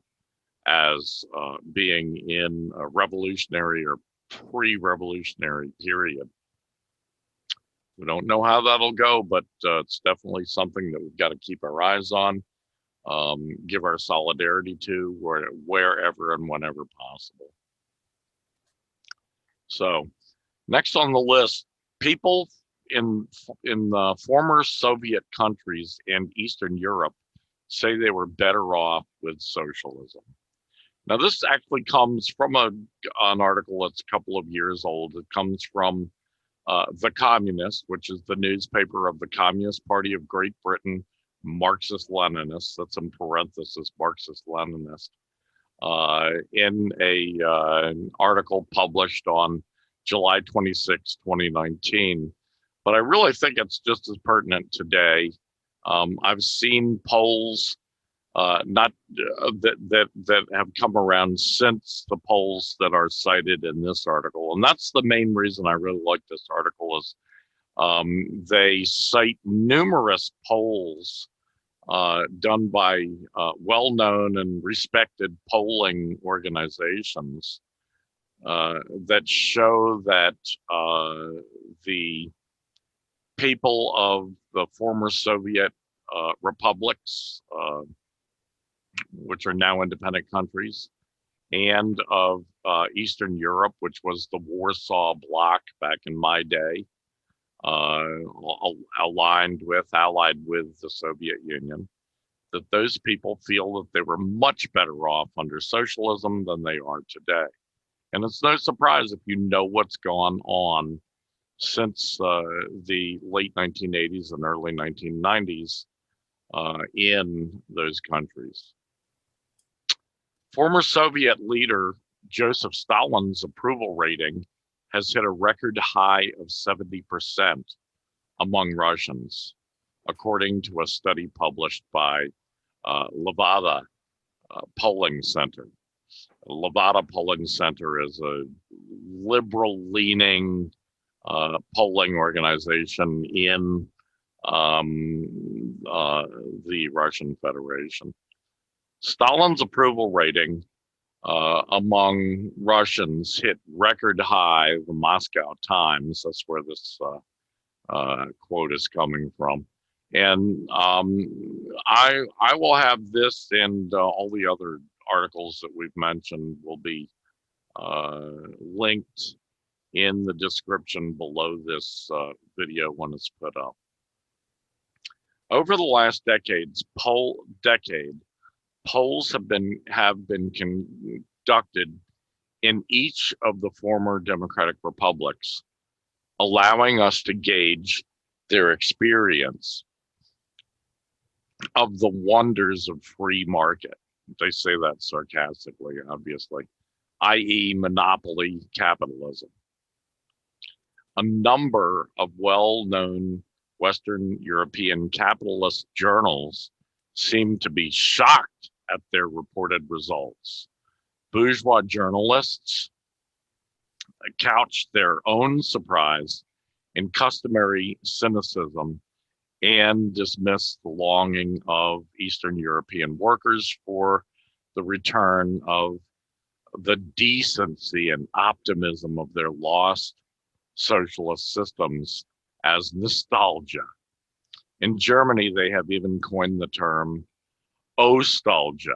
S2: as being in a revolutionary or pre-revolutionary period. We don't know how that'll go, but it's definitely something that we've got to keep our eyes on, give our solidarity to wherever and whenever possible. So next on the list, people in the former Soviet countries and Eastern Europe say they were better off with socialism. Now, this actually comes from an article that's a couple of years old. It comes from The Communist, which is the newspaper of the Communist Party of Great Britain, Marxist-Leninists, that's in parenthesis, Marxist-Leninist, in an article published on July 26, 2019. But I really think it's just as pertinent today. I've seen polls that have come around since the polls that are cited in this article. And that's the main reason I really like this article is they cite numerous polls done by well-known and respected polling organizations that show that the people of the former Soviet republics, which are now independent countries, and of Eastern Europe, which was the Warsaw Bloc back in my day, allied with the Soviet Union, that those people feel that they were much better off under socialism than they are today. And it's no surprise if you know what's gone on since the late 1980s and early 1990s in those countries. Former Soviet leader Joseph Stalin's approval rating has hit a record high of 70% among Russians, according to a study published by Levada Polling Center. Levada Polling Center is a liberal-leaning polling organization in the Russian Federation. Stalin's approval rating among Russians hit record high. The Moscow Times, that's where this quote is coming from. And I will have this and all the other articles that we've mentioned will be linked in the description below this video when it's put up. Over the last decade, polls have been conducted in each of the former democratic republics allowing us to gauge their experience of the wonders of free market. They say that sarcastically, obviously, i.e. monopoly capitalism. A number of well-known Western European capitalist journals seem to be shocked at their reported results. Bourgeois journalists couched their own surprise in customary cynicism and dismissed the longing of Eastern European workers for the return of the decency and optimism of their lost socialist systems as nostalgia. In Germany, they have even coined the term Ostalgia,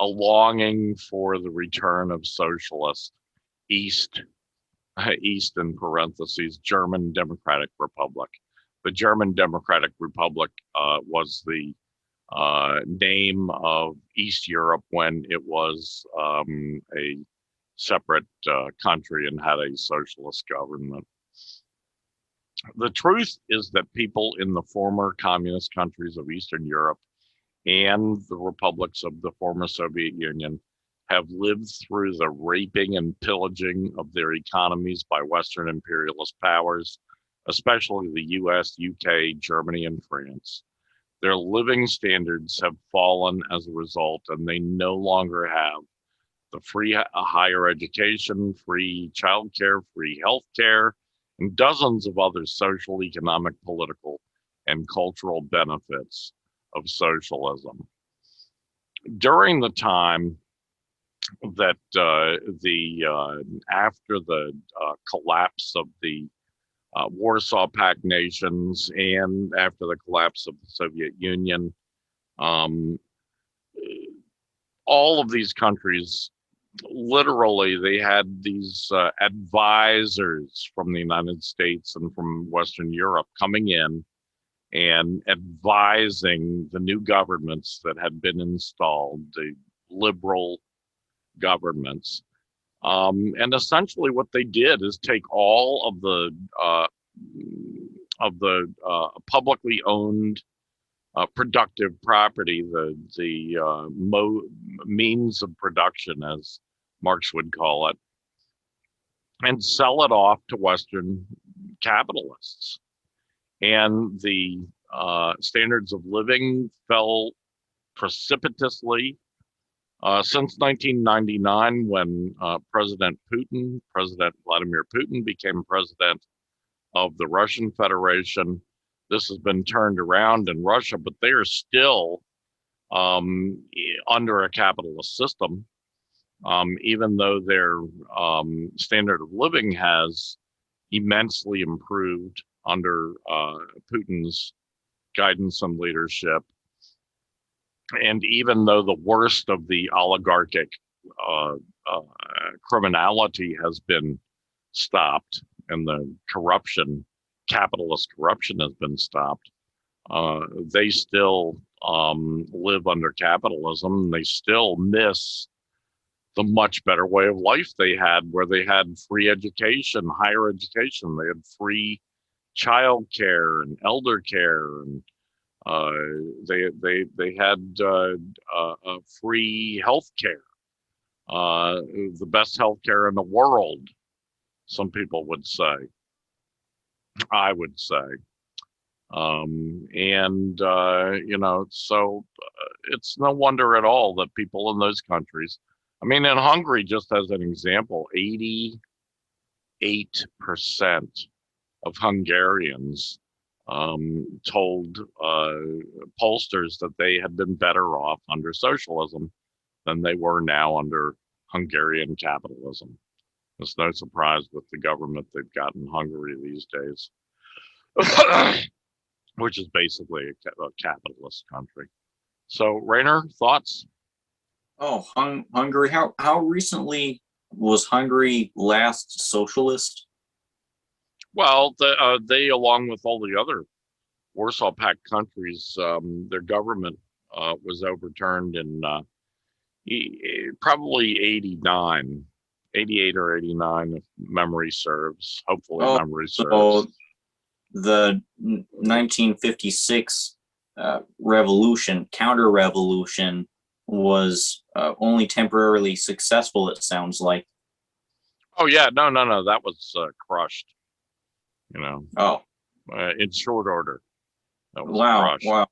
S2: a longing for the return of socialist East in parentheses, German Democratic Republic. The German Democratic Republic was the name of East Europe when it was a separate country and had a socialist government. The truth is that people in the former communist countries of Eastern Europe and the republics of the former Soviet Union have lived through the raping and pillaging of their economies by Western imperialist powers, especially the US, UK, Germany, and France. Their living standards have fallen as a result, and they no longer have the free higher education, free childcare, free healthcare, and dozens of other social, economic, political, and cultural benefits of socialism. During the time that after the collapse of the Warsaw Pact nations and after the collapse of the Soviet Union, all of these countries, literally, they had these advisors from the United States and from Western Europe coming in and advising the new governments that had been installed, the liberal governments. And essentially what they did is take all of the publicly owned productive property, the means of production, as Marx would call it, and sell it off to Western capitalists. And the standards of living fell precipitously since 1999, when President Vladimir Putin became president of the Russian Federation. This has been turned around in Russia, but they are still under a capitalist system, even though their standard of living has immensely improved under Putin's guidance and leadership. And even though the worst of the oligarchic criminality has been stopped and the corruption, capitalist corruption, has been stopped, they still live under capitalism. They still miss the much better way of life they had, where they had free education, higher education. They had free child care and elder care, and they had free health care, the best health care in the world, some people would say. I would say. So it's no wonder at all that people in those countries, I mean, in Hungary, just as an example, 88% of Hungarians told pollsters that they had been better off under socialism than they were now under Hungarian capitalism. It's no surprise with the government they've got in Hungary these days, which is basically a capitalist country. So, Rainer, thoughts?
S3: Oh, Hungary. How recently was Hungary last socialist?
S2: Well, they, along with all the other Warsaw Pact countries, their government was overturned in probably 89. 88 or 89, if memory serves. Hopefully,
S3: Oh,
S2: memory serves.
S3: so the 1956 revolution, counter-revolution, was only temporarily successful, it sounds like.
S2: Oh yeah, no, that was crushed. You know,
S3: Oh,
S2: in short order, that was
S3: wow,
S2: crushed.
S3: wow.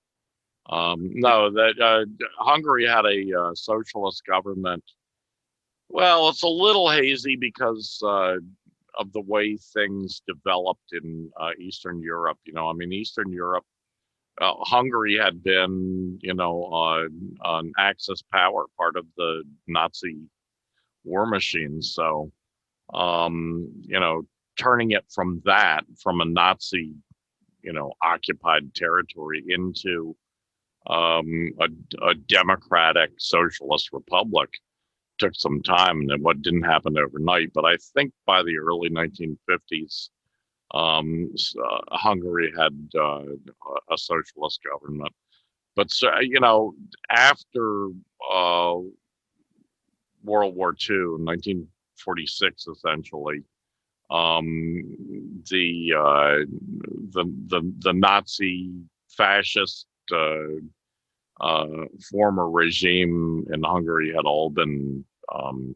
S2: No, that Hungary had a socialist government. Well, it's a little hazy because of the way things developed in Eastern Europe. You know, I mean, Eastern Europe, Hungary had been, you know, on Axis power, part of the Nazi war machine. So, you know, turning it from a Nazi, you know, occupied territory into a democratic socialist republic took some time, and what didn't happen overnight. But I think by the early 1950s, Hungary had a socialist government. But you know, after World War II, 1946, essentially, the Nazi fascist former regime in Hungary had all been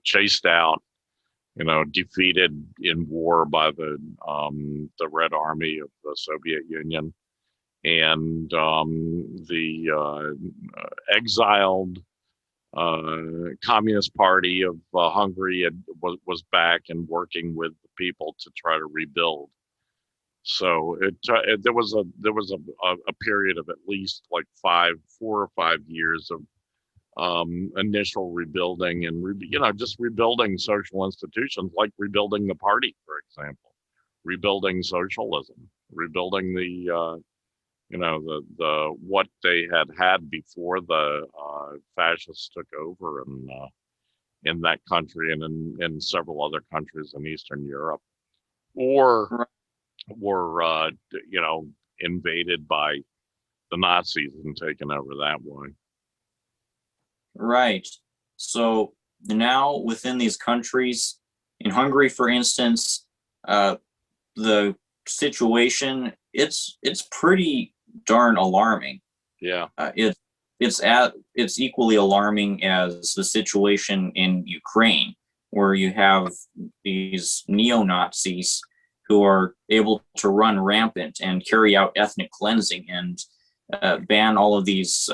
S2: chased out, you know, defeated in war by the Red Army of the Soviet Union, and the exiled Communist Party of Hungary was back and working with the people to try to rebuild. So there was a period of at least like 4 or 5 years of initial rebuilding and you know, just rebuilding social institutions, like rebuilding the party, for example, rebuilding socialism, rebuilding the you know, the what they had before the fascists took over in that country and in several other countries in Eastern Europe, or were you know, invaded by the Nazis and taken over that way.
S3: Right. So now within these countries, in Hungary, for instance, the situation, it's pretty darn alarming.
S2: Yeah.
S3: It's equally alarming as the situation in Ukraine, where you have these neo-Nazis who are able to run rampant and carry out ethnic cleansing and ban all of these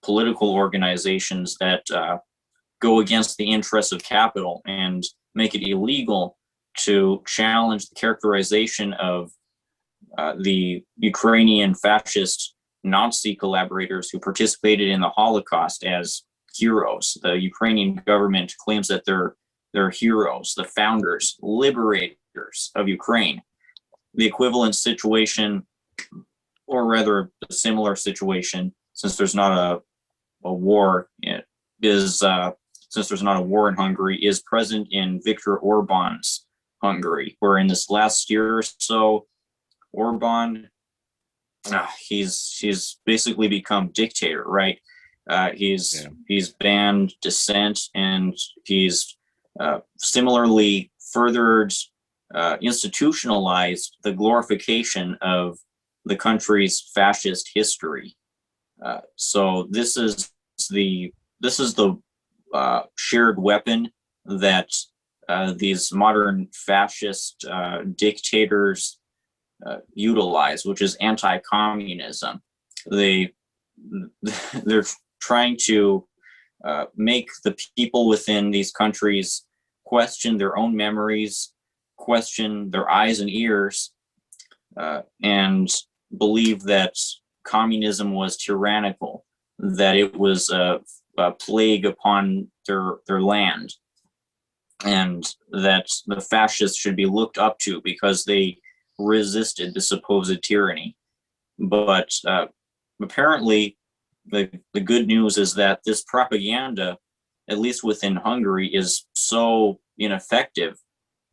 S3: political organizations that go against the interests of capital, and make it illegal to challenge the characterization of the Ukrainian fascist Nazi collaborators who participated in the Holocaust as heroes. The Ukrainian government claims that they're heroes, the founders, liberators of Ukraine. The equivalent situation, or rather a similar situation, since there's not a war, since there's not a war in Hungary, is present in Viktor Orban's Hungary, where in this last year or so, Orban, he's basically become dictator, right? He's banned dissent, and he's similarly furthered, institutionalized the glorification of the country's fascist history. So this is the shared weapon that these modern fascist dictators utilize, which is anti-communism. They're trying to make the people within these countries question their own memories, question their eyes and ears, and believe that communism was tyrannical, that it was a plague upon their land, and that the fascists should be looked up to because they resisted the supposed tyranny. But apparently, the good news is that this propaganda, at least within Hungary, is so ineffective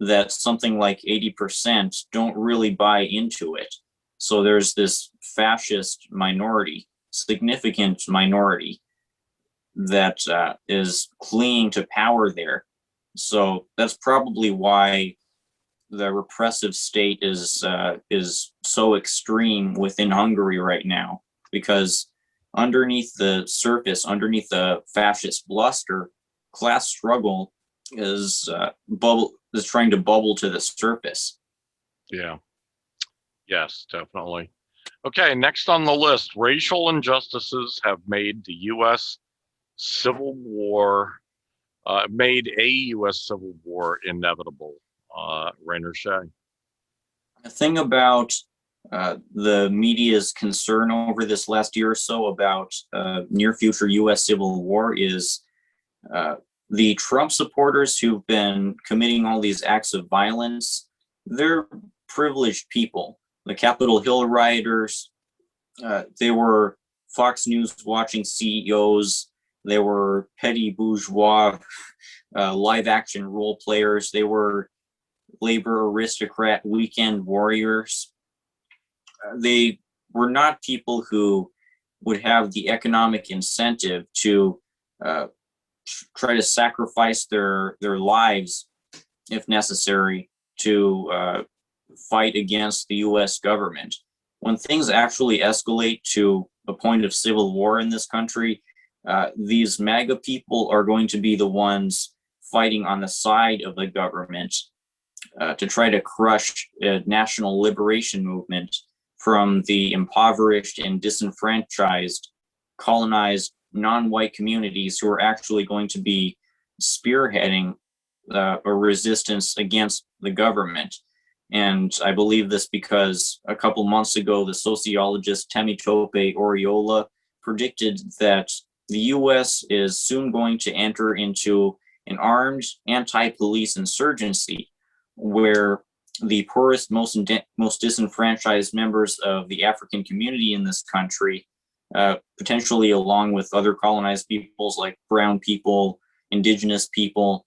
S3: that something like 80% don't really buy into it. So there's this fascist minority, significant minority, that is clinging to power there, So that's probably why the repressive state is so extreme within Hungary right now, because underneath the surface, underneath the fascist bluster, class struggle is trying to bubble to the surface.
S2: Yeah. Yes, definitely. Okay, next on the list, racial injustices have made the U.S. Civil War, made a U.S. Civil War inevitable. Rainer Shea.
S3: The thing about the media's concern over this last year or so about near future U.S. Civil War is the Trump supporters who've been committing all these acts of violence. They're privileged people. The Capitol Hill rioters, they were Fox News watching CEOs. They were petty bourgeois live action role players. They were labor aristocrat weekend warriors. They were not people who would have the economic incentive to try to sacrifice their lives, if necessary, to fight against the U.S. government. When things actually escalate to a point of civil war in this country, these MAGA people are going to be the ones fighting on the side of the government to try to crush a national liberation movement from the impoverished and disenfranchised, colonized, non-white communities who are actually going to be spearheading a resistance against the government. And I believe this because a couple months ago, the sociologist Temitope Oriola predicted that the US is soon going to enter into an armed anti-police insurgency where the poorest, most disenfranchised members of the African community in this country, potentially along with other colonized peoples like brown people, indigenous people,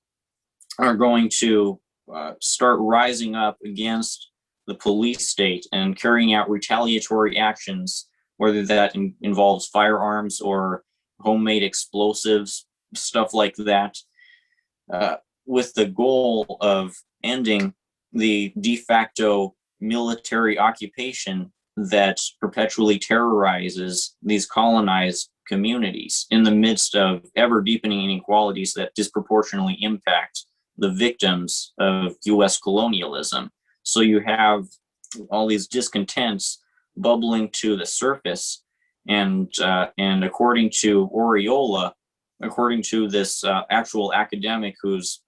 S3: are going to start rising up against the police state and carrying out retaliatory actions, whether that involves firearms or homemade explosives, stuff like that, with the goal of ending the de facto military occupation that perpetually terrorizes these colonized communities in the midst of ever deepening inequalities that disproportionately impact the victims of US colonialism. So you have all these discontents bubbling to the surface. And according to Oriola, according to this actual academic who's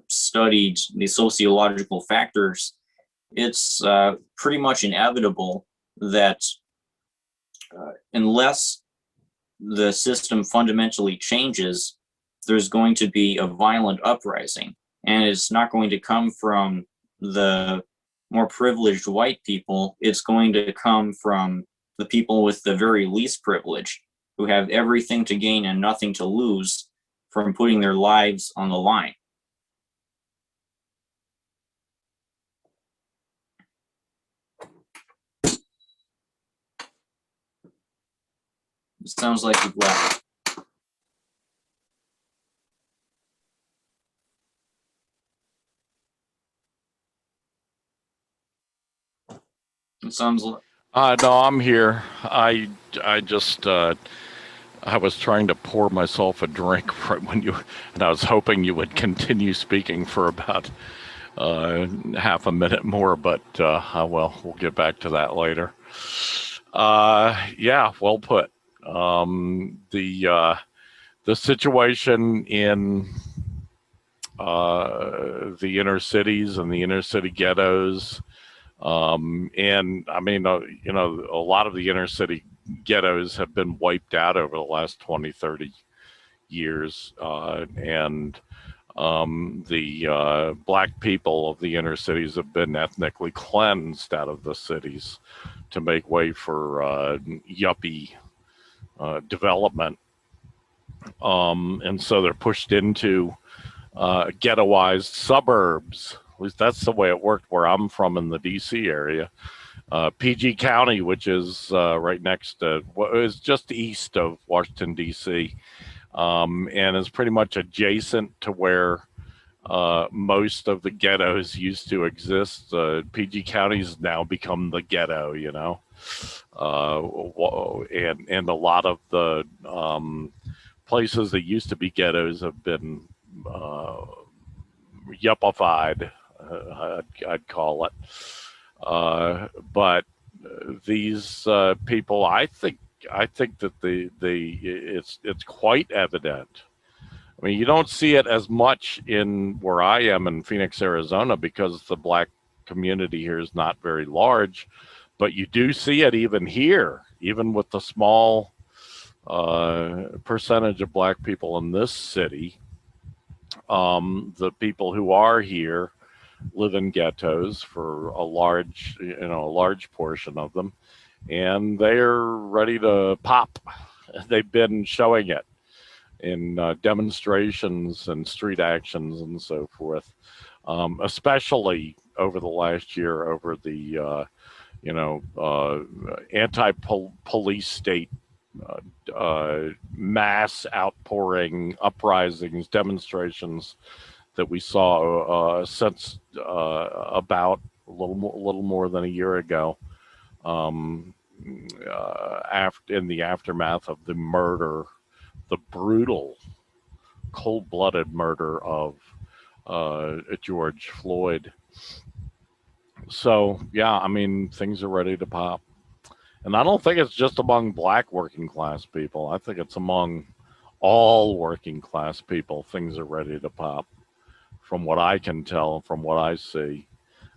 S3: studied the sociological factors, it's pretty much inevitable that unless the system fundamentally changes, there's going to be a violent uprising. And it's not going to come from the more privileged white people. It's going to come from the people with the very least privilege, who have everything to gain and nothing to lose from putting their lives on the line. It sounds like you've left. It sounds like.
S2: No, I'm here. I just I was trying to pour myself a drink right when you, and I was hoping you would continue speaking for about half a minute more, but well, we'll get back to that later. Yeah, well put. The situation in the inner cities and the inner city ghettos, and I mean, you know, a lot of the inner city ghettos have been wiped out over the last 20, 30 years, and the black people of the inner cities have been ethnically cleansed out of the cities to make way for yuppie development. And so they're pushed into ghettoized suburbs. At least that's the way it worked where I'm from in the DC area. PG County, which is right next to, is just east of Washington, DC, and is pretty much adjacent to where most of the ghettos used to exist. PG County's now become the ghetto, you know, and a lot of the places that used to be ghettos have been yuppified, I'd call it. But these people, I think that it's quite evident. I mean, you don't see it as much in where I am in Phoenix, Arizona, because the black community here is not very large, but you do see it even here, even with the small percentage of black people in this city. The people who are here live in ghettos for a large portion of them, and they're ready to pop. They've been showing it in demonstrations and street actions and so forth, especially over the last year, over the anti-police state mass outpouring, uprisings, demonstrations that we saw since about a little more than a year ago, after in the aftermath of the murder, the brutal, cold-blooded murder of George Floyd. So yeah, I mean, things are ready to pop. And I don't think it's just among black working class people. I think it's among all working class people. Things are ready to pop, from what I can tell, from what I see.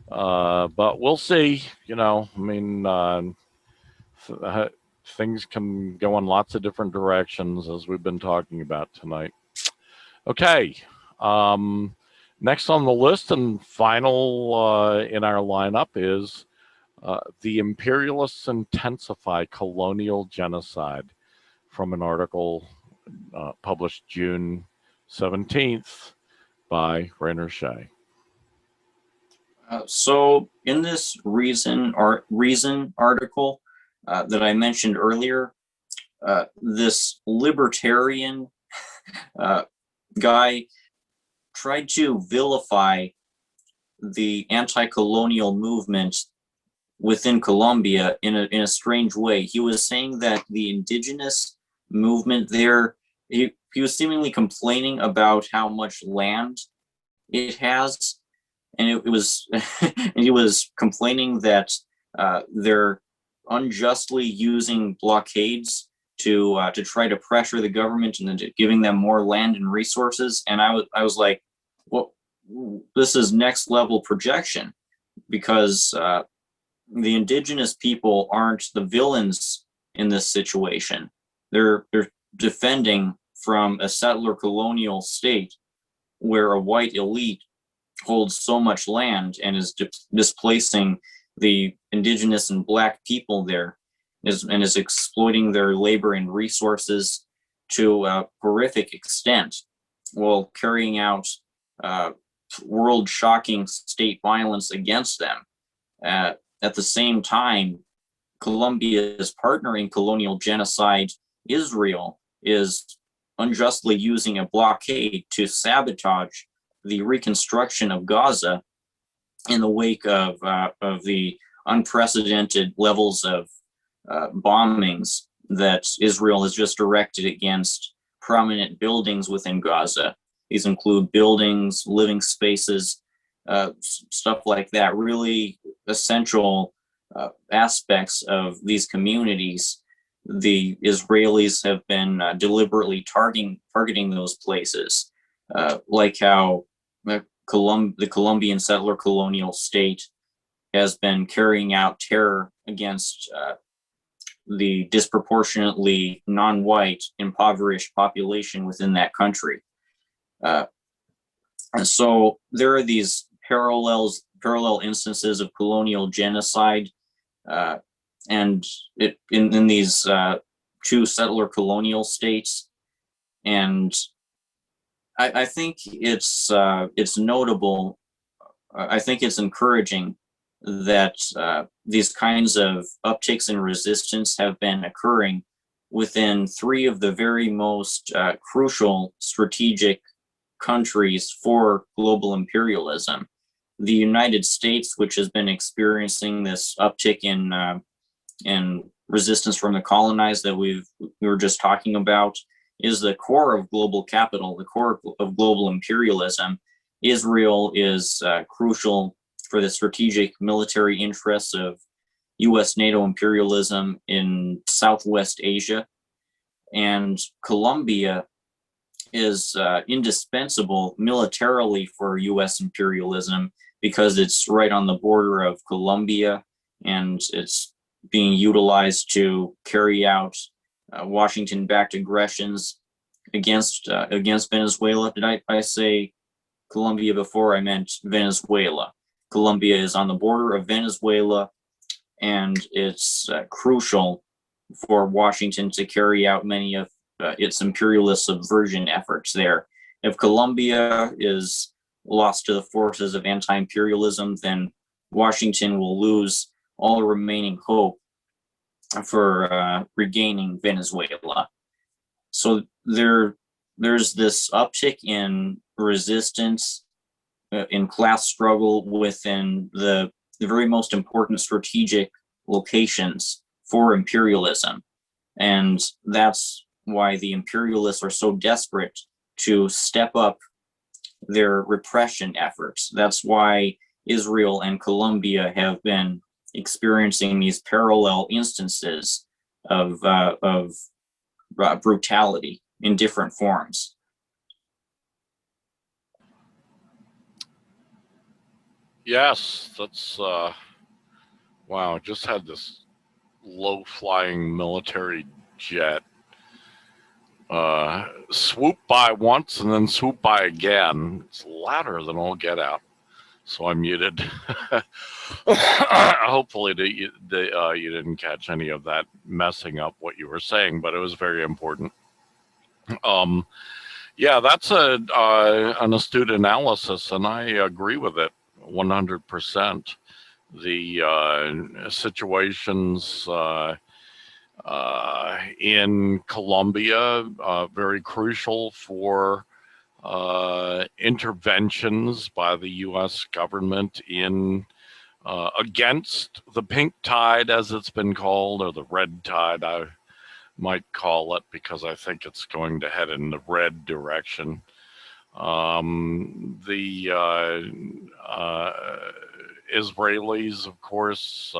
S2: But we'll see. You know, I mean, things can go in lots of different directions, as we've been talking about tonight. Okay. Next on the list and final in our lineup is the Imperialists Intensify Colonial Genocide, from an article published June 17th by Rainer Shea.
S3: So in this Reason article that I mentioned earlier, this libertarian guy tried to vilify the anti-colonial movement within Colombia in a strange way. He was saying that the indigenous movement there, he was seemingly complaining about how much land it has, and it was and he was complaining that they're unjustly using blockades to try to pressure the government and giving them more land and resources. And I was like, well, this is next level projection, because the indigenous people aren't the villains in this situation. They're defending from a settler colonial state where a white elite holds so much land and is displacing the indigenous and black people there, and is exploiting their labor and resources to a horrific extent, while carrying out world-shocking state violence against them. At the same time, Colombia's partner in colonial genocide, Israel, is unjustly using a blockade to sabotage the reconstruction of Gaza in the wake of the unprecedented levels of bombings that Israel has just directed against prominent buildings within Gaza. These include buildings, living spaces, stuff like that, really essential aspects of these communities. The Israelis have been deliberately targeting those places, like how the Colombian settler colonial state has been carrying out terror against the disproportionately non-white, impoverished population within that country. And so there are these parallel instances of colonial genocide, and in these two settler colonial states. And I think it's notable. I think it's encouraging that these kinds of upticks in resistance have been occurring within three of the very most crucial strategic countries for global imperialism. The United States, which has been experiencing this uptick in resistance from the colonized that we were just talking about, is the core of global capital, the core of global imperialism. Israel is crucial for the strategic military interests of US NATO imperialism in Southwest Asia. And Colombia is indispensable militarily for US imperialism because it's right on the border of Colombia, and it's being utilized to carry out Washington-backed aggressions against Venezuela. Did I say Colombia before? I meant Venezuela. Colombia is on the border of Venezuela, and it's crucial for Washington to carry out many of its imperialist subversion efforts there. If Colombia is lost to the forces of anti-imperialism, then Washington will lose all remaining hope for regaining Venezuela. So there's this uptick in resistance, in class struggle within the very most important strategic locations for imperialism. And that's why the imperialists are so desperate to step up their repression efforts. That's why Israel and Colombia have been experiencing these parallel instances of brutality in different forms.
S2: Yes, that's wow. Just had this low-flying military jet swoop by once and then swoop by again. It's louder than all get out, so I muted. Hopefully you didn't catch any of that messing up what you were saying, but it was very important. Yeah, that's an astute analysis, and I agree with it 100%. The situations in Colombia, very crucial for interventions by the U.S. government in against the pink tide, as it's been called, or the red tide, I might call it, because I think it's going to head in the red direction. The Israelis, of course,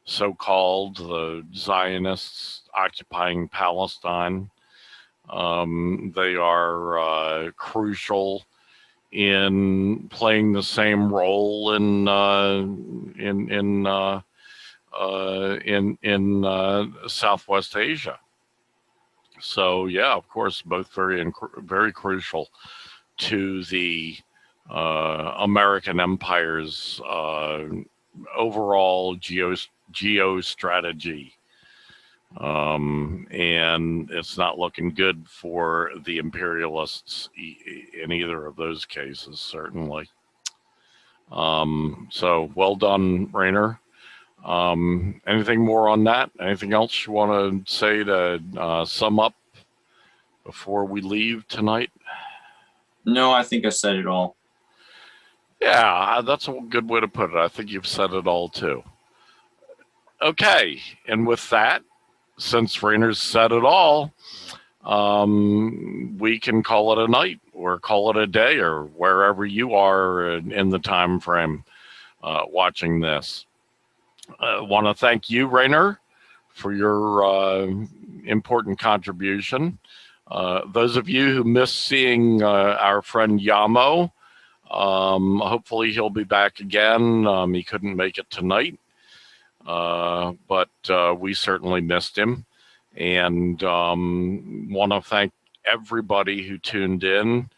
S2: so-called the Zionists occupying Palestine, they are crucial in playing the same role in Southwest Asia. So yeah, of course, both very crucial to the American empire's overall geostrategy. And it's not looking good for the imperialists in either of those cases, certainly. So well done, Rainer. Anything more on that? Anything else you want to say to sum up before we leave tonight?
S3: No, I think I said it all.
S2: Yeah, that's a good way to put it. I think you've said it all too. Okay, and with that, since Rainer's said it all, we can call it a night or call it a day, or wherever you are in the time frame watching this. I want to thank you, Rainer, for your important contribution. Those of you who missed seeing our friend Yamo, hopefully he'll be back again. He couldn't make it tonight, but we certainly missed him. And want to thank everybody who tuned in,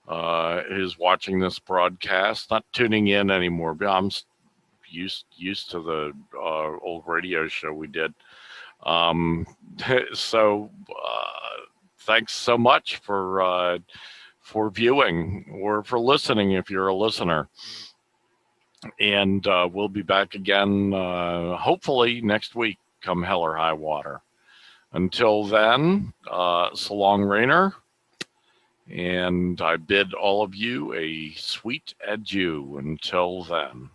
S2: who's watching this broadcast, not tuning in anymore, but I'm used to the old radio show we did. So thanks so much for viewing or for listening if you're a listener. And we'll be back again hopefully next week, come hell or high water. Until then, so long, Rainer, And I bid all of you a sweet adieu until then.